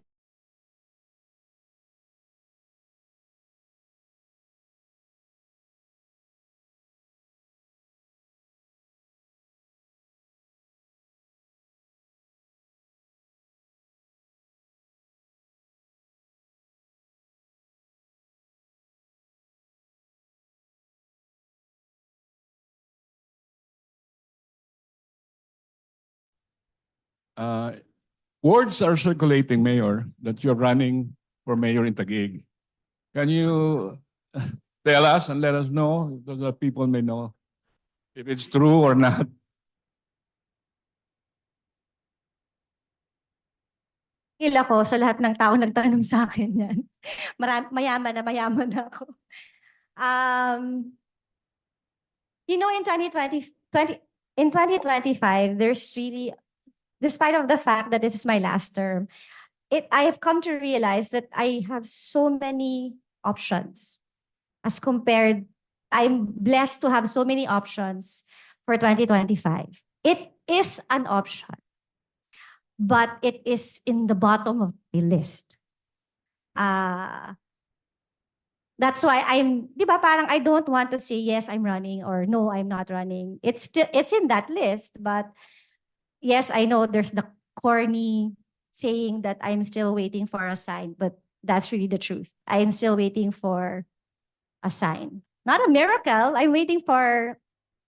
Words are circulating, Mayor, that you're running for mayor in Taguig. Can you tell us and let us know so that people may know if it's true or not? ko sa lahat ng tao nagtanong sa akin yan. Mayaman na ako. In 2025, there's really, despite of the fact that this is my last term, I have come to realize that I have so many options as compared. I'm blessed to have so many options for 2025. It is an option, but it is in the bottom of the list. That's why di ba parang I don't want to say yes, I'm running, or no, I'm not running. It's in that list, but yes, I know there's the corny saying that I'm still waiting for a sign, but that's really the truth. I'm still waiting for a sign. Not a miracle. I'm waiting for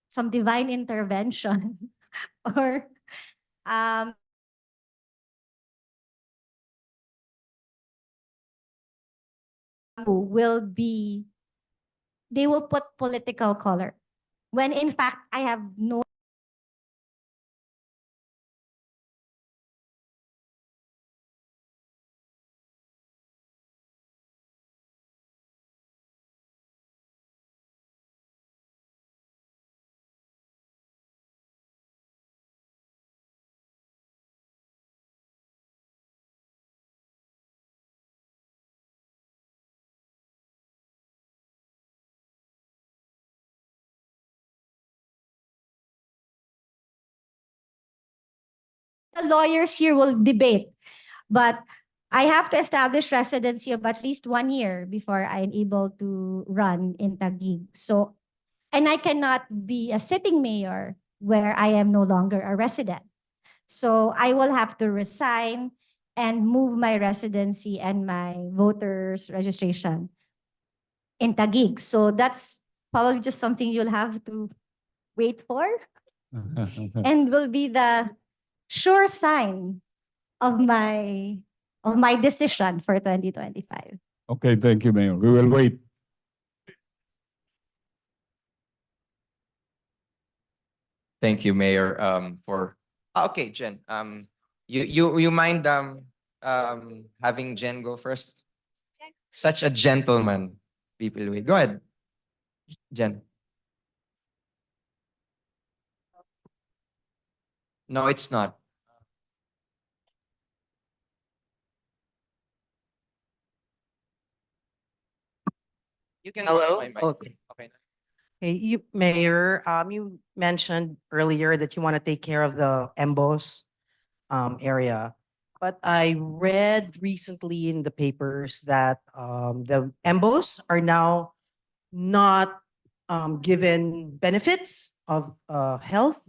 some divine intervention or they will put political color, when in fact I have no the lawyers here will debate, but I have to establish residency of at least 1 year before I'm able to run in Taguig. So, and I cannot be a sitting mayor where I am no longer a resident. So I will have to resign and move my residency and my voters registration in Taguig. So that's probably just something you'll have to wait for. and will be the sure sign of my decision for 2025. Okay, thank you, Mayor. We will wait. Thank you, Mayor, for okay, Jen. You mind having Jen go first? Such a gentleman, people wait. Go ahead, Jen. No, it's not. You can Hello? my mic. Okay. Okay. Hey, Mayor, you mentioned earlier that you want to take care of the EMBOS area. But I read recently in the papers that the EMBOS are now not given benefits of health,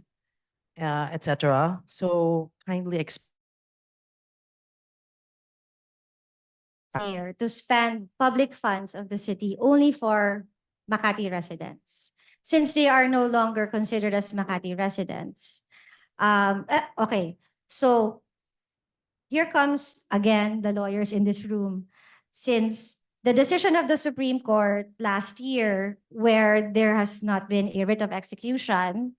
etc. So kindly Mayor, to spend public funds of the city only for Makati residents, since they are no longer considered as Makati residents. Okay, so here comes again the lawyers in this room. Since the decision of the Supreme Court last year, where there has not been a writ of execution,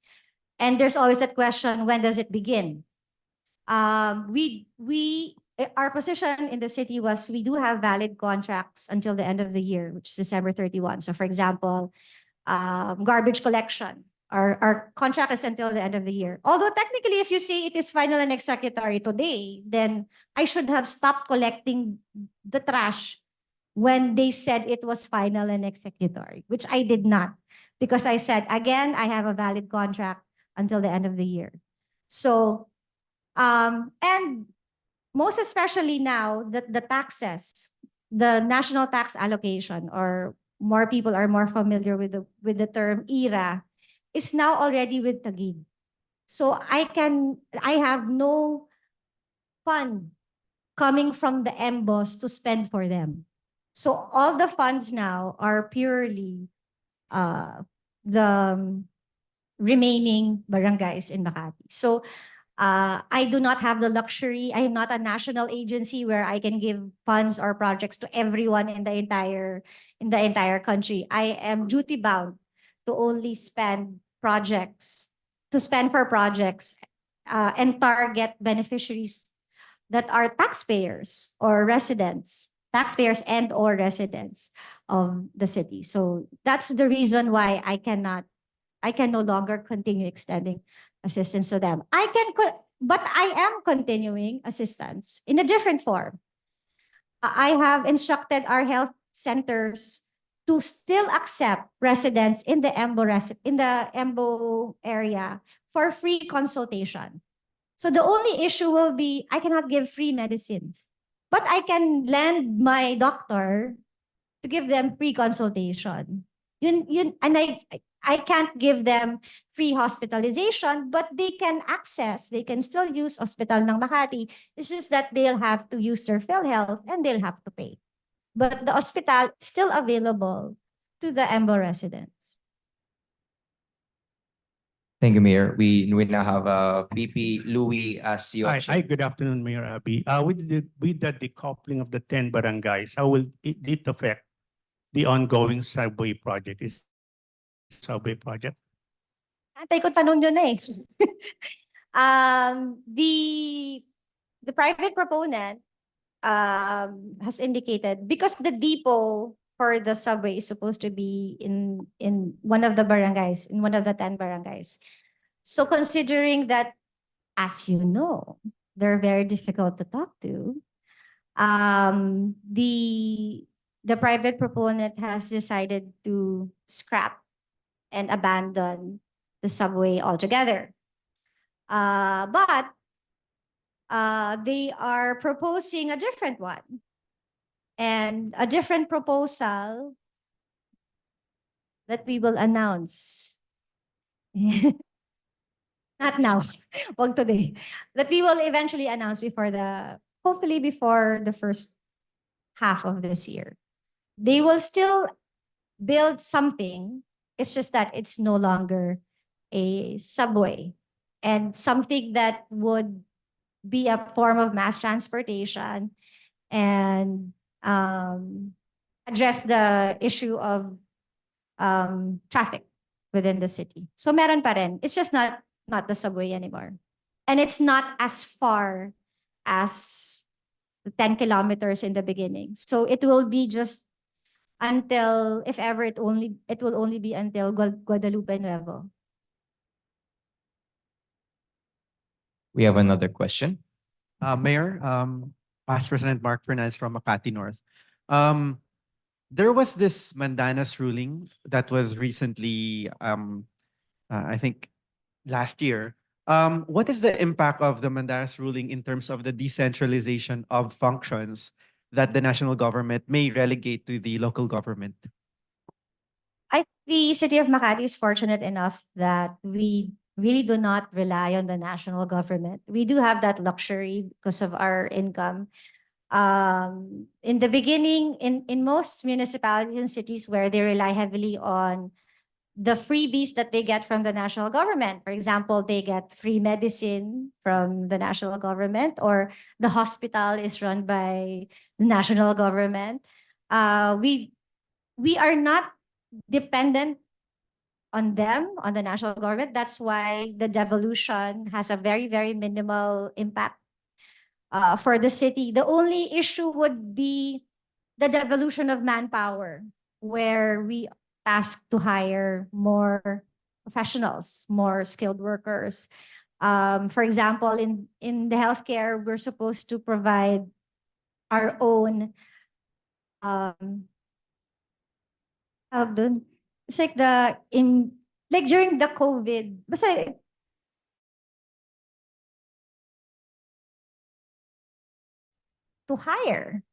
and there's always that question, when does it begin? Our position in the city was we do have valid contracts until the end of the year, which is December 31. So for example, garbage collection, our contract is until the end of the year. Although technically, if you say it is final and executory today, then I should have stopped collecting the trash when they said it was final and executory, which I did not, because I said, again, I have a valid contract until the end of the year. So, and most especially now that the taxes, the national tax allocation, or more people are more familiar with the term IRA, is now already with Taguig. So I have no fund coming from the MBOS to spend for them. So all the funds now are purely the remaining barangays in Makati. So I do not have the luxury. I am not a national agency where I can give funds or projects to everyone in the entire country. I am duty bound to only spend for projects and target beneficiaries that are taxpayers or residents, taxpayers and or residents of the city. So that's the reason why I can no longer continue extending assistance to them. But I am continuing assistance in a different form. I have instructed our health centers to still accept residents in the EMBO area for free consultation. So the only issue will be I cannot give free medicine, but I can lend my doctor to give them free consultation. And I can't give them free hospitalization, but they can still use Hospital ng Makati. It's just that they'll have to use their PhilHealth and they'll have to pay. But the hospital is still available to the EMBO residents. Thank you, Mayor. We now have VP Louis as your Hi, good afternoon, Mayor Abby. With the decoupling of the 10 barangays, how will it affect the ongoing subway project? Is subway project? Antay ko tanong nyo na eh. The private proponent has indicated, because the depot for the subway is supposed to be in one of the barangays, in one of the 10 barangays. So considering that, as you know, they're very difficult to talk to, the private proponent has decided to scrap and abandon the subway altogether. But they are proposing a different one. And a different proposal that we will announce. Not now, wag today. That we will eventually announce hopefully before the first half of this year. They will still build something. It's just that it's no longer a subway and something that would be a form of mass transportation and address the issue of traffic within the city. So meron pa rin. It's just not the subway anymore. And it's not as far as the 10 kilometers in the beginning. So it will be just until, if ever, it will only be until Guadalupe Nuevo. We have another question. Mayor, Past President Mark Fernandez from Makati North. There was this Mandanas ruling that was recently, I think, last year. What is the impact of the Mandanas ruling in terms of the decentralization of functions that the national government may relegate to the local government? The city of Makati is fortunate enough that we really do not rely on the national government. We do have that luxury because of our income. In the beginning, in most municipalities and cities where they rely heavily on the freebies that they get from the national government. For example, they get free medicine from the national government, or the hospital is run by the national government. We are not dependent on them, on the national government. That's why the devolution has a very, very minimal impact for the city. The only issue would be the devolution of manpower, where we ask to hire more professionals, more skilled workers. For example, in the healthcare, we're supposed to provide our own it's like during the COVID, basta to hire.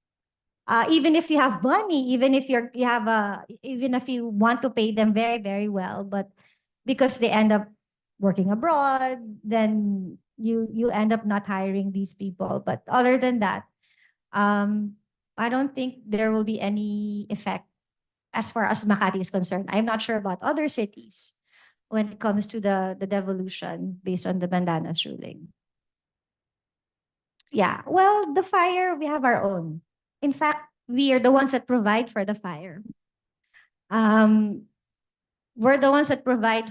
Even if you have money, even if even if you want to pay them very, very well, but because they end up working abroad, then you end up not hiring these people. But other than that, I don't think there will be any effect as far as Makati is concerned. I'm not sure about other cities when it comes to the devolution based on the Bandanas ruling. Yeah, well, the fire, we have our own. In fact, we are the ones that provide for the fire. We're the ones that provide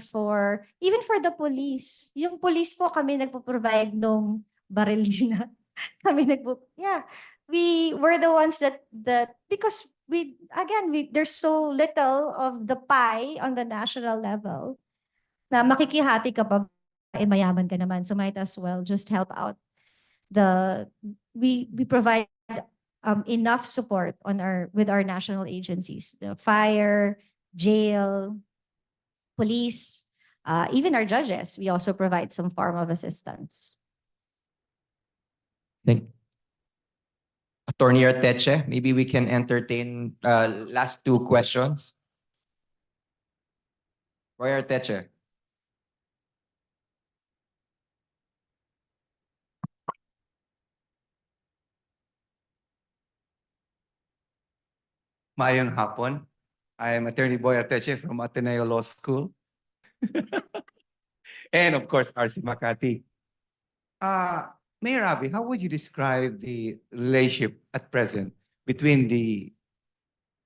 even for the police. Yung police po, kami nagpo-provide nung barilina. We're the ones that because there's so little of the pie on the national level na makikihati ka pa, mayaman ka naman, so might as well just help out. We provide enough support with our national agencies, the fire, jail, police, even our judges. We also provide some form of assistance. Attorney Arteche, maybe we can entertain last two questions. Roy Arteche. Mayang hapon. I am Attorney Boy Arteche from Ateneo Law School. And of course, RC Makati. Mayor Abby, how would you describe the relationship at present between the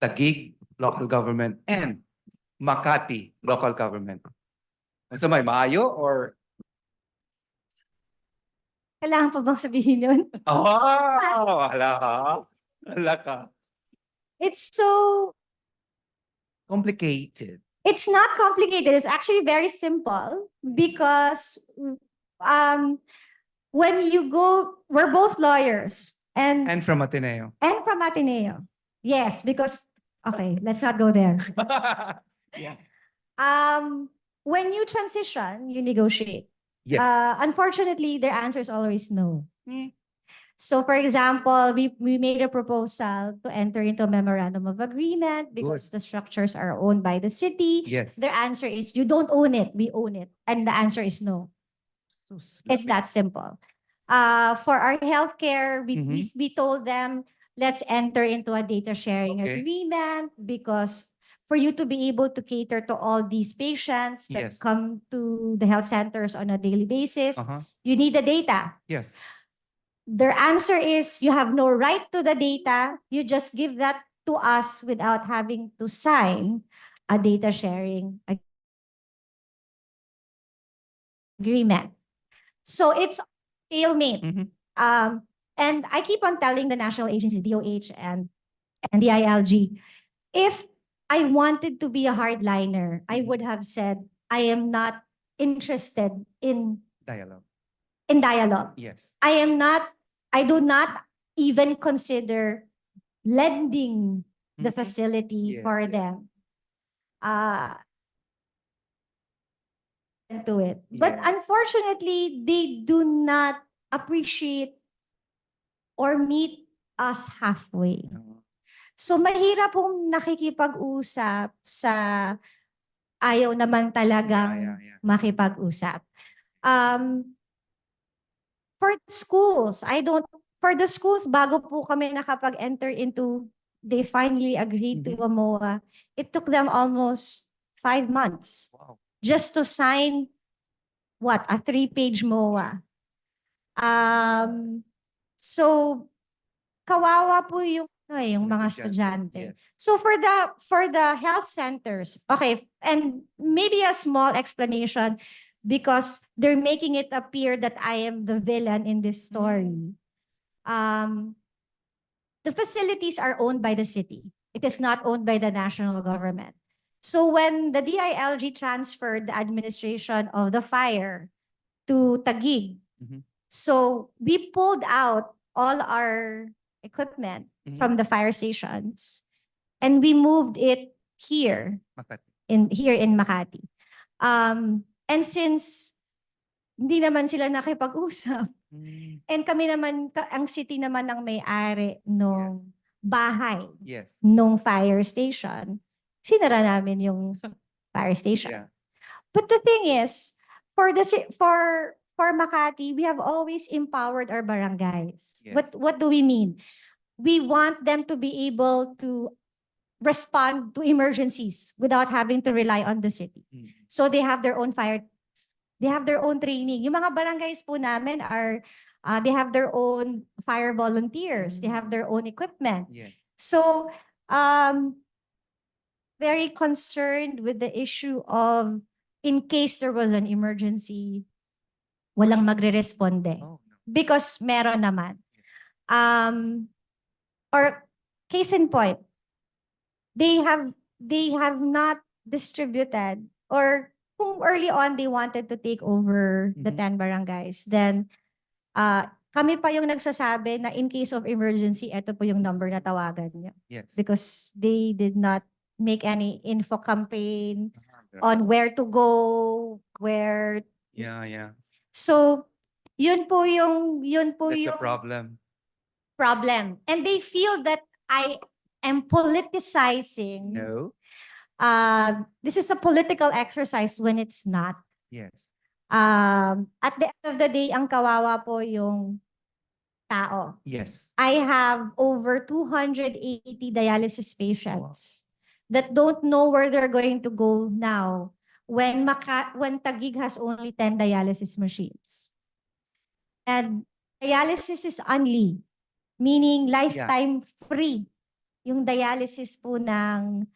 Taguig local government and Makati local government? Sa may maayo or? Kailangan pa bang sabihin yun? Hala ka. It's so complicated. It's not complicated. It's actually very simple because when you go, we're both lawyers and from Ateneo. And from Ateneo. Yes, because okay, let's not go there. Yeah. When you transition, you negotiate. Yes. Unfortunately, their answer is always no. So for example, we made a proposal to enter into a memorandum of agreement because the structures are owned by the city. Yes. Their answer is, you don't own it, we own it. And the answer is no. It's that simple. For our healthcare, we told them, let's enter into a data sharing agreement because for you to be able to cater to all these patients that Yes. come to the health centers on a daily basis, Uh-huh. you need the data. Yes. Their answer is you have no right to the data. You just give that to us without having to sign a data sharing agreement. So it's stalemate. And I keep on telling the national agencies, DOH and the ILG, if I wanted to be a hardliner, I would have said, I am not interested in Dialogue. dialogue. Yes. I do not even consider lending the facility Yes, for yes. them. To it. But Yeah. unfortunately, they do not appreciate or meet us halfway. So mahirap pong nakikipag-usap sa ayaw naman talagang makipag-usap. For the schools, for the schools, bago po kami nakapag-enter into, they finally agreed to a MOA. It took them almost 5 months just to sign, a 3-page MOA. So, kawawa po yung mga estudyante. So for the health centers, okay, and maybe a small explanation because they're making it appear that I am the villain in this story. The facilities are owned by the city. It is not owned by the national government. So when the DILG transferred the administration of the fire to Taguig, so we pulled out all our equipment from the fire stations and we moved it here in Makati. And since hindi naman sila nakipag-usap, and kami naman, ang city naman ang may-ari nung bahay nung fire station, sinara namin yung fire station. But the thing is, for Makati, we have always empowered our barangays. What do we mean? We want them to be able to respond to emergencies without having to rely on the city. So they have their own fire. They have their own training. Yung mga barangays po namin are, they have their own fire volunteers. They have their own equipment. So, very concerned with the issue of, in case there was an emergency, walang magre-responde. Because meron naman. Or case in point, they have not distributed, or kung early on they wanted to take over the 10 barangays, then kami pa yung nagsasabi na in case of emergency, ito po yung number na tawagan niyo. Because they did not make any info campaign on where to go, where. So, yun po yung That's a problem. And they feel that I am politicizing. No. This is a political exercise when it's not. Yes. At the end of the day, ang kawawa po yung tao. Yes. I have over 280 dialysis patients that don't know where they're going to go now when Taguig has only 10 dialysis machines. And dialysis is only, meaning lifetime free yung dialysis po ng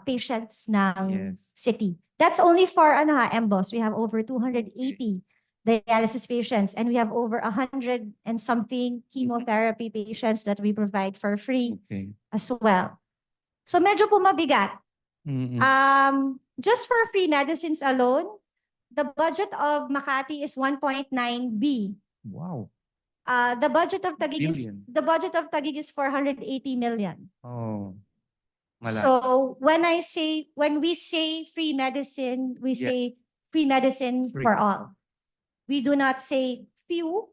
patients ng city. That's only for EMBOS. We have over 280 dialysis patients and we have over 100 and something chemotherapy patients that we provide for free as well. So medyo po mabigat. Just for free medicines alone, the budget of Makati is 1.9 B. Wow. The budget of Taguig is 480 million. Oh. So when we say free medicine, we say free medicine for all. We do not say few,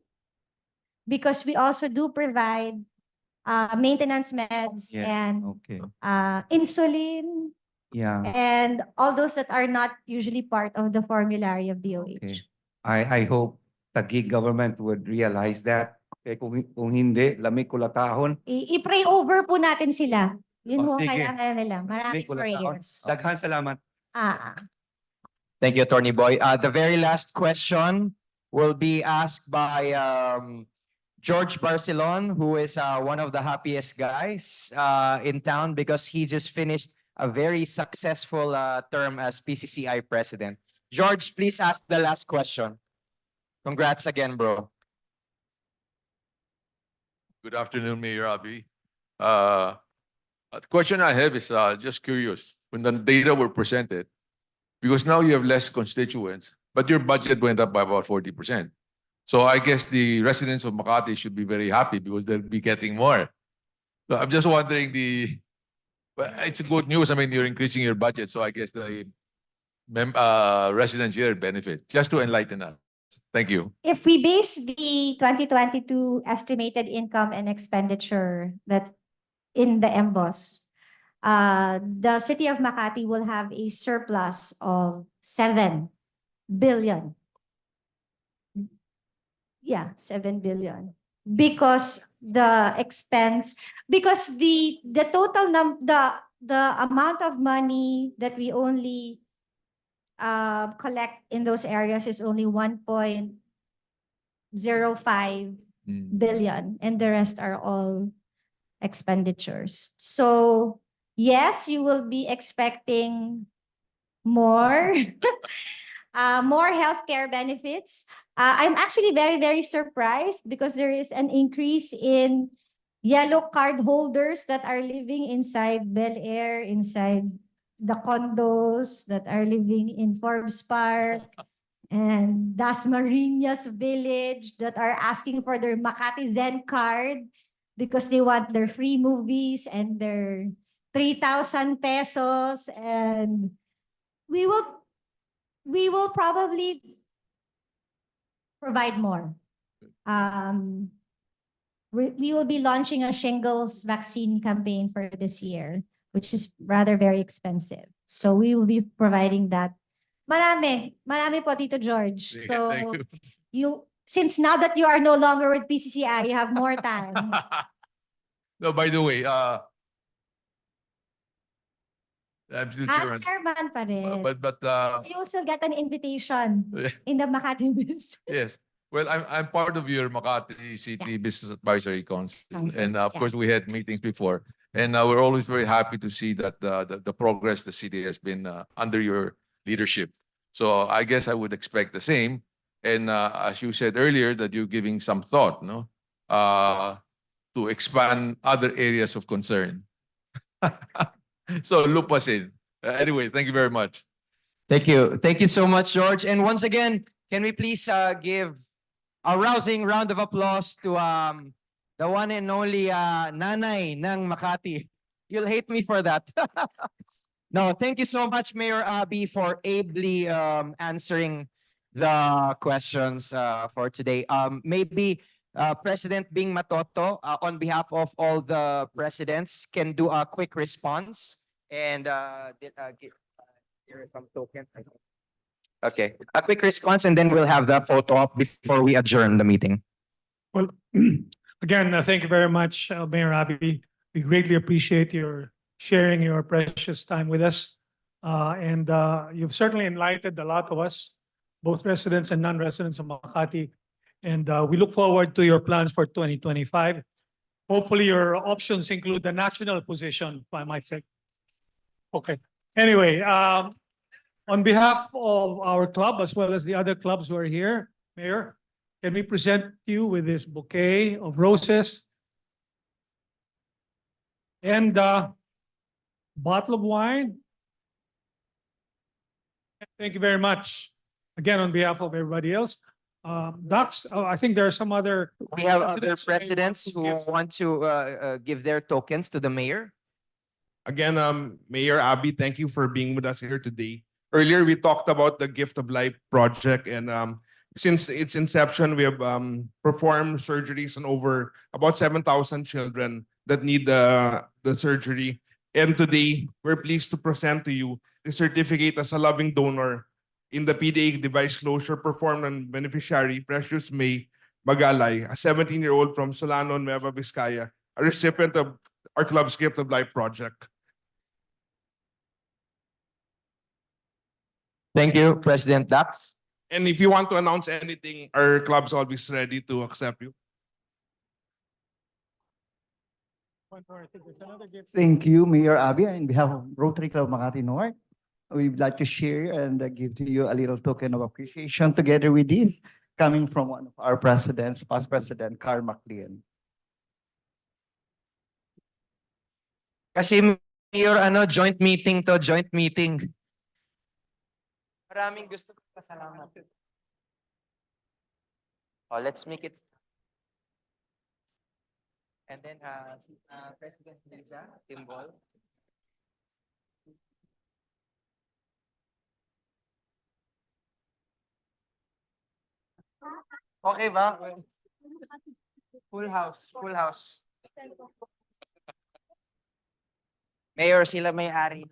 because we also do provide maintenance meds and insulin and all those that are not usually part of the formulary of DOH. I hope Taguig government would realize that. Kung hindi, lamig kulatahon. I-pray over po natin sila. Yun Oh, ho sige. kailangan nila. Maraming Wala na ako. prayers. Daghan salamat. Ah, Thank you, Attorney Boy. The very last question will be asked by George Barcelon, who is one of the happiest guys in town because he just finished a very successful term as PCCI president. George, please ask the last question. Congrats again, bro. Good afternoon, Mayor Abby. The question I have is just curious. When the data were presented, because now you have less constituents, but your budget went up by about 40%. So I guess the residents of Makati should be very happy because they'll be getting more. So I'm just wondering well, it's good news. I mean, you're increasing your budget, so I guess the residents here benefit. Just to enlighten us. Thank you. if we base the 2022 estimated income and expenditure that in the MBOS, the city of Makati will have a surplus of 7 billion. Yeah, 7 billion. Because the total the amount of money that we only collect in those areas is only 1.05 billion, and the rest are all expenditures. So yes, you will be expecting more more healthcare benefits. I'm actually very, very surprised because there is an increase in yellow card holders that are living inside Bel Air, inside the condos that are living in Forbes Park and Dasmariñas Village that are asking for their Makati Zen card because they want their free movies and their 3,000 pesos. And we will probably provide more. We will be launching a shingles vaccine campaign for this year, which is rather very expensive. So we will be providing that. Marami po, Tito George. Sige, So thank you. since now that you are no longer with PCCI, you have more time. No, by the way, I'm still sure. Chairman pa rin. But You will still get an invitation in the Makati Business. yes. Well, I'm part of your Makati City Business Advisory Council. And of yeah. course, we had meetings before. And we're always very happy to see that the progress the city has been under your leadership. So I guess I would expect the same. And as you said earlier, that you're giving some thought, no, to expand other areas of concern. So loop us in. Anyway, thank you very much. Thank you. Thank you so much, George. And once again, can we please give a rousing round of applause to the one and only Nanay ng Makati. You'll hate me for that. No, thank you so much, Mayor Abby, for ably answering the questions for today. Maybe President Bing Matoto, on behalf of all the presidents, can do a quick response and give here are some tokens. Okay, a quick response, and then we'll have the photo op before we adjourn the meeting. Well, again, thank you very much, Mayor Abby. We greatly appreciate your sharing your precious time with us. And you've certainly enlightened a lot of us, both residents and non-residents of Makati. And we look forward to your plans for 2025. Hopefully your options include the national position, I might say. Okay. Anyway, on behalf of our club, as well as the other clubs who are here, Mayor, can we present you with this bouquet of roses and bottle of wine? Thank you very much. Again, on behalf of everybody else. Docs, I think there are some other... We have other presidents who want to give their tokens to the mayor. Again, Mayor Abby, thank you for being with us here today. Earlier, we talked about the Gift of Life project, and since its inception, we have performed surgeries on over about 7,000 children that need the surgery. And today, we're pleased to present to you the certificate as a loving donor in the PDA device closure performed on beneficiary Precious May Magalay, a 17-year-old from Solano, Nueva Vizcaya, a recipient of our club's Gift of Life project. Thank you, President Dax. And if you want to announce anything, our club's always ready to accept you. Thank you, Mayor Abby. On behalf of Rotary Club Makati North, we'd like to share and give to you a little token of appreciation together with this coming from one of our presidents, past President Carl MacLean. Kasi Mayor, joint meeting to, joint meeting. Maraming gusto ko pasalamat. Oh, let's make it. And then President Lisa, Timbol. Okay ba? Full house, full house. Mayor, sila may-ari.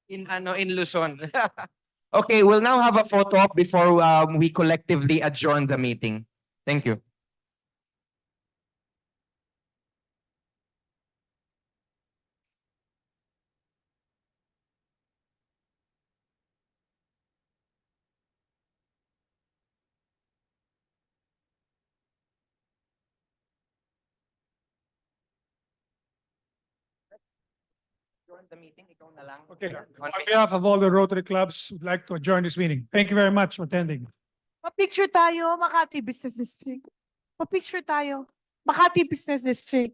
In Luzon. Okay, we'll now have a photo op before we collectively adjourn the meeting. Thank you. The meeting, ikaw na lang. Okay. On behalf of all the Rotary clubs, would like to adjourn this meeting. Thank you very much for attending. Pa-picture tayo, Makati Business District. Pa-picture tayo, Makati Business District.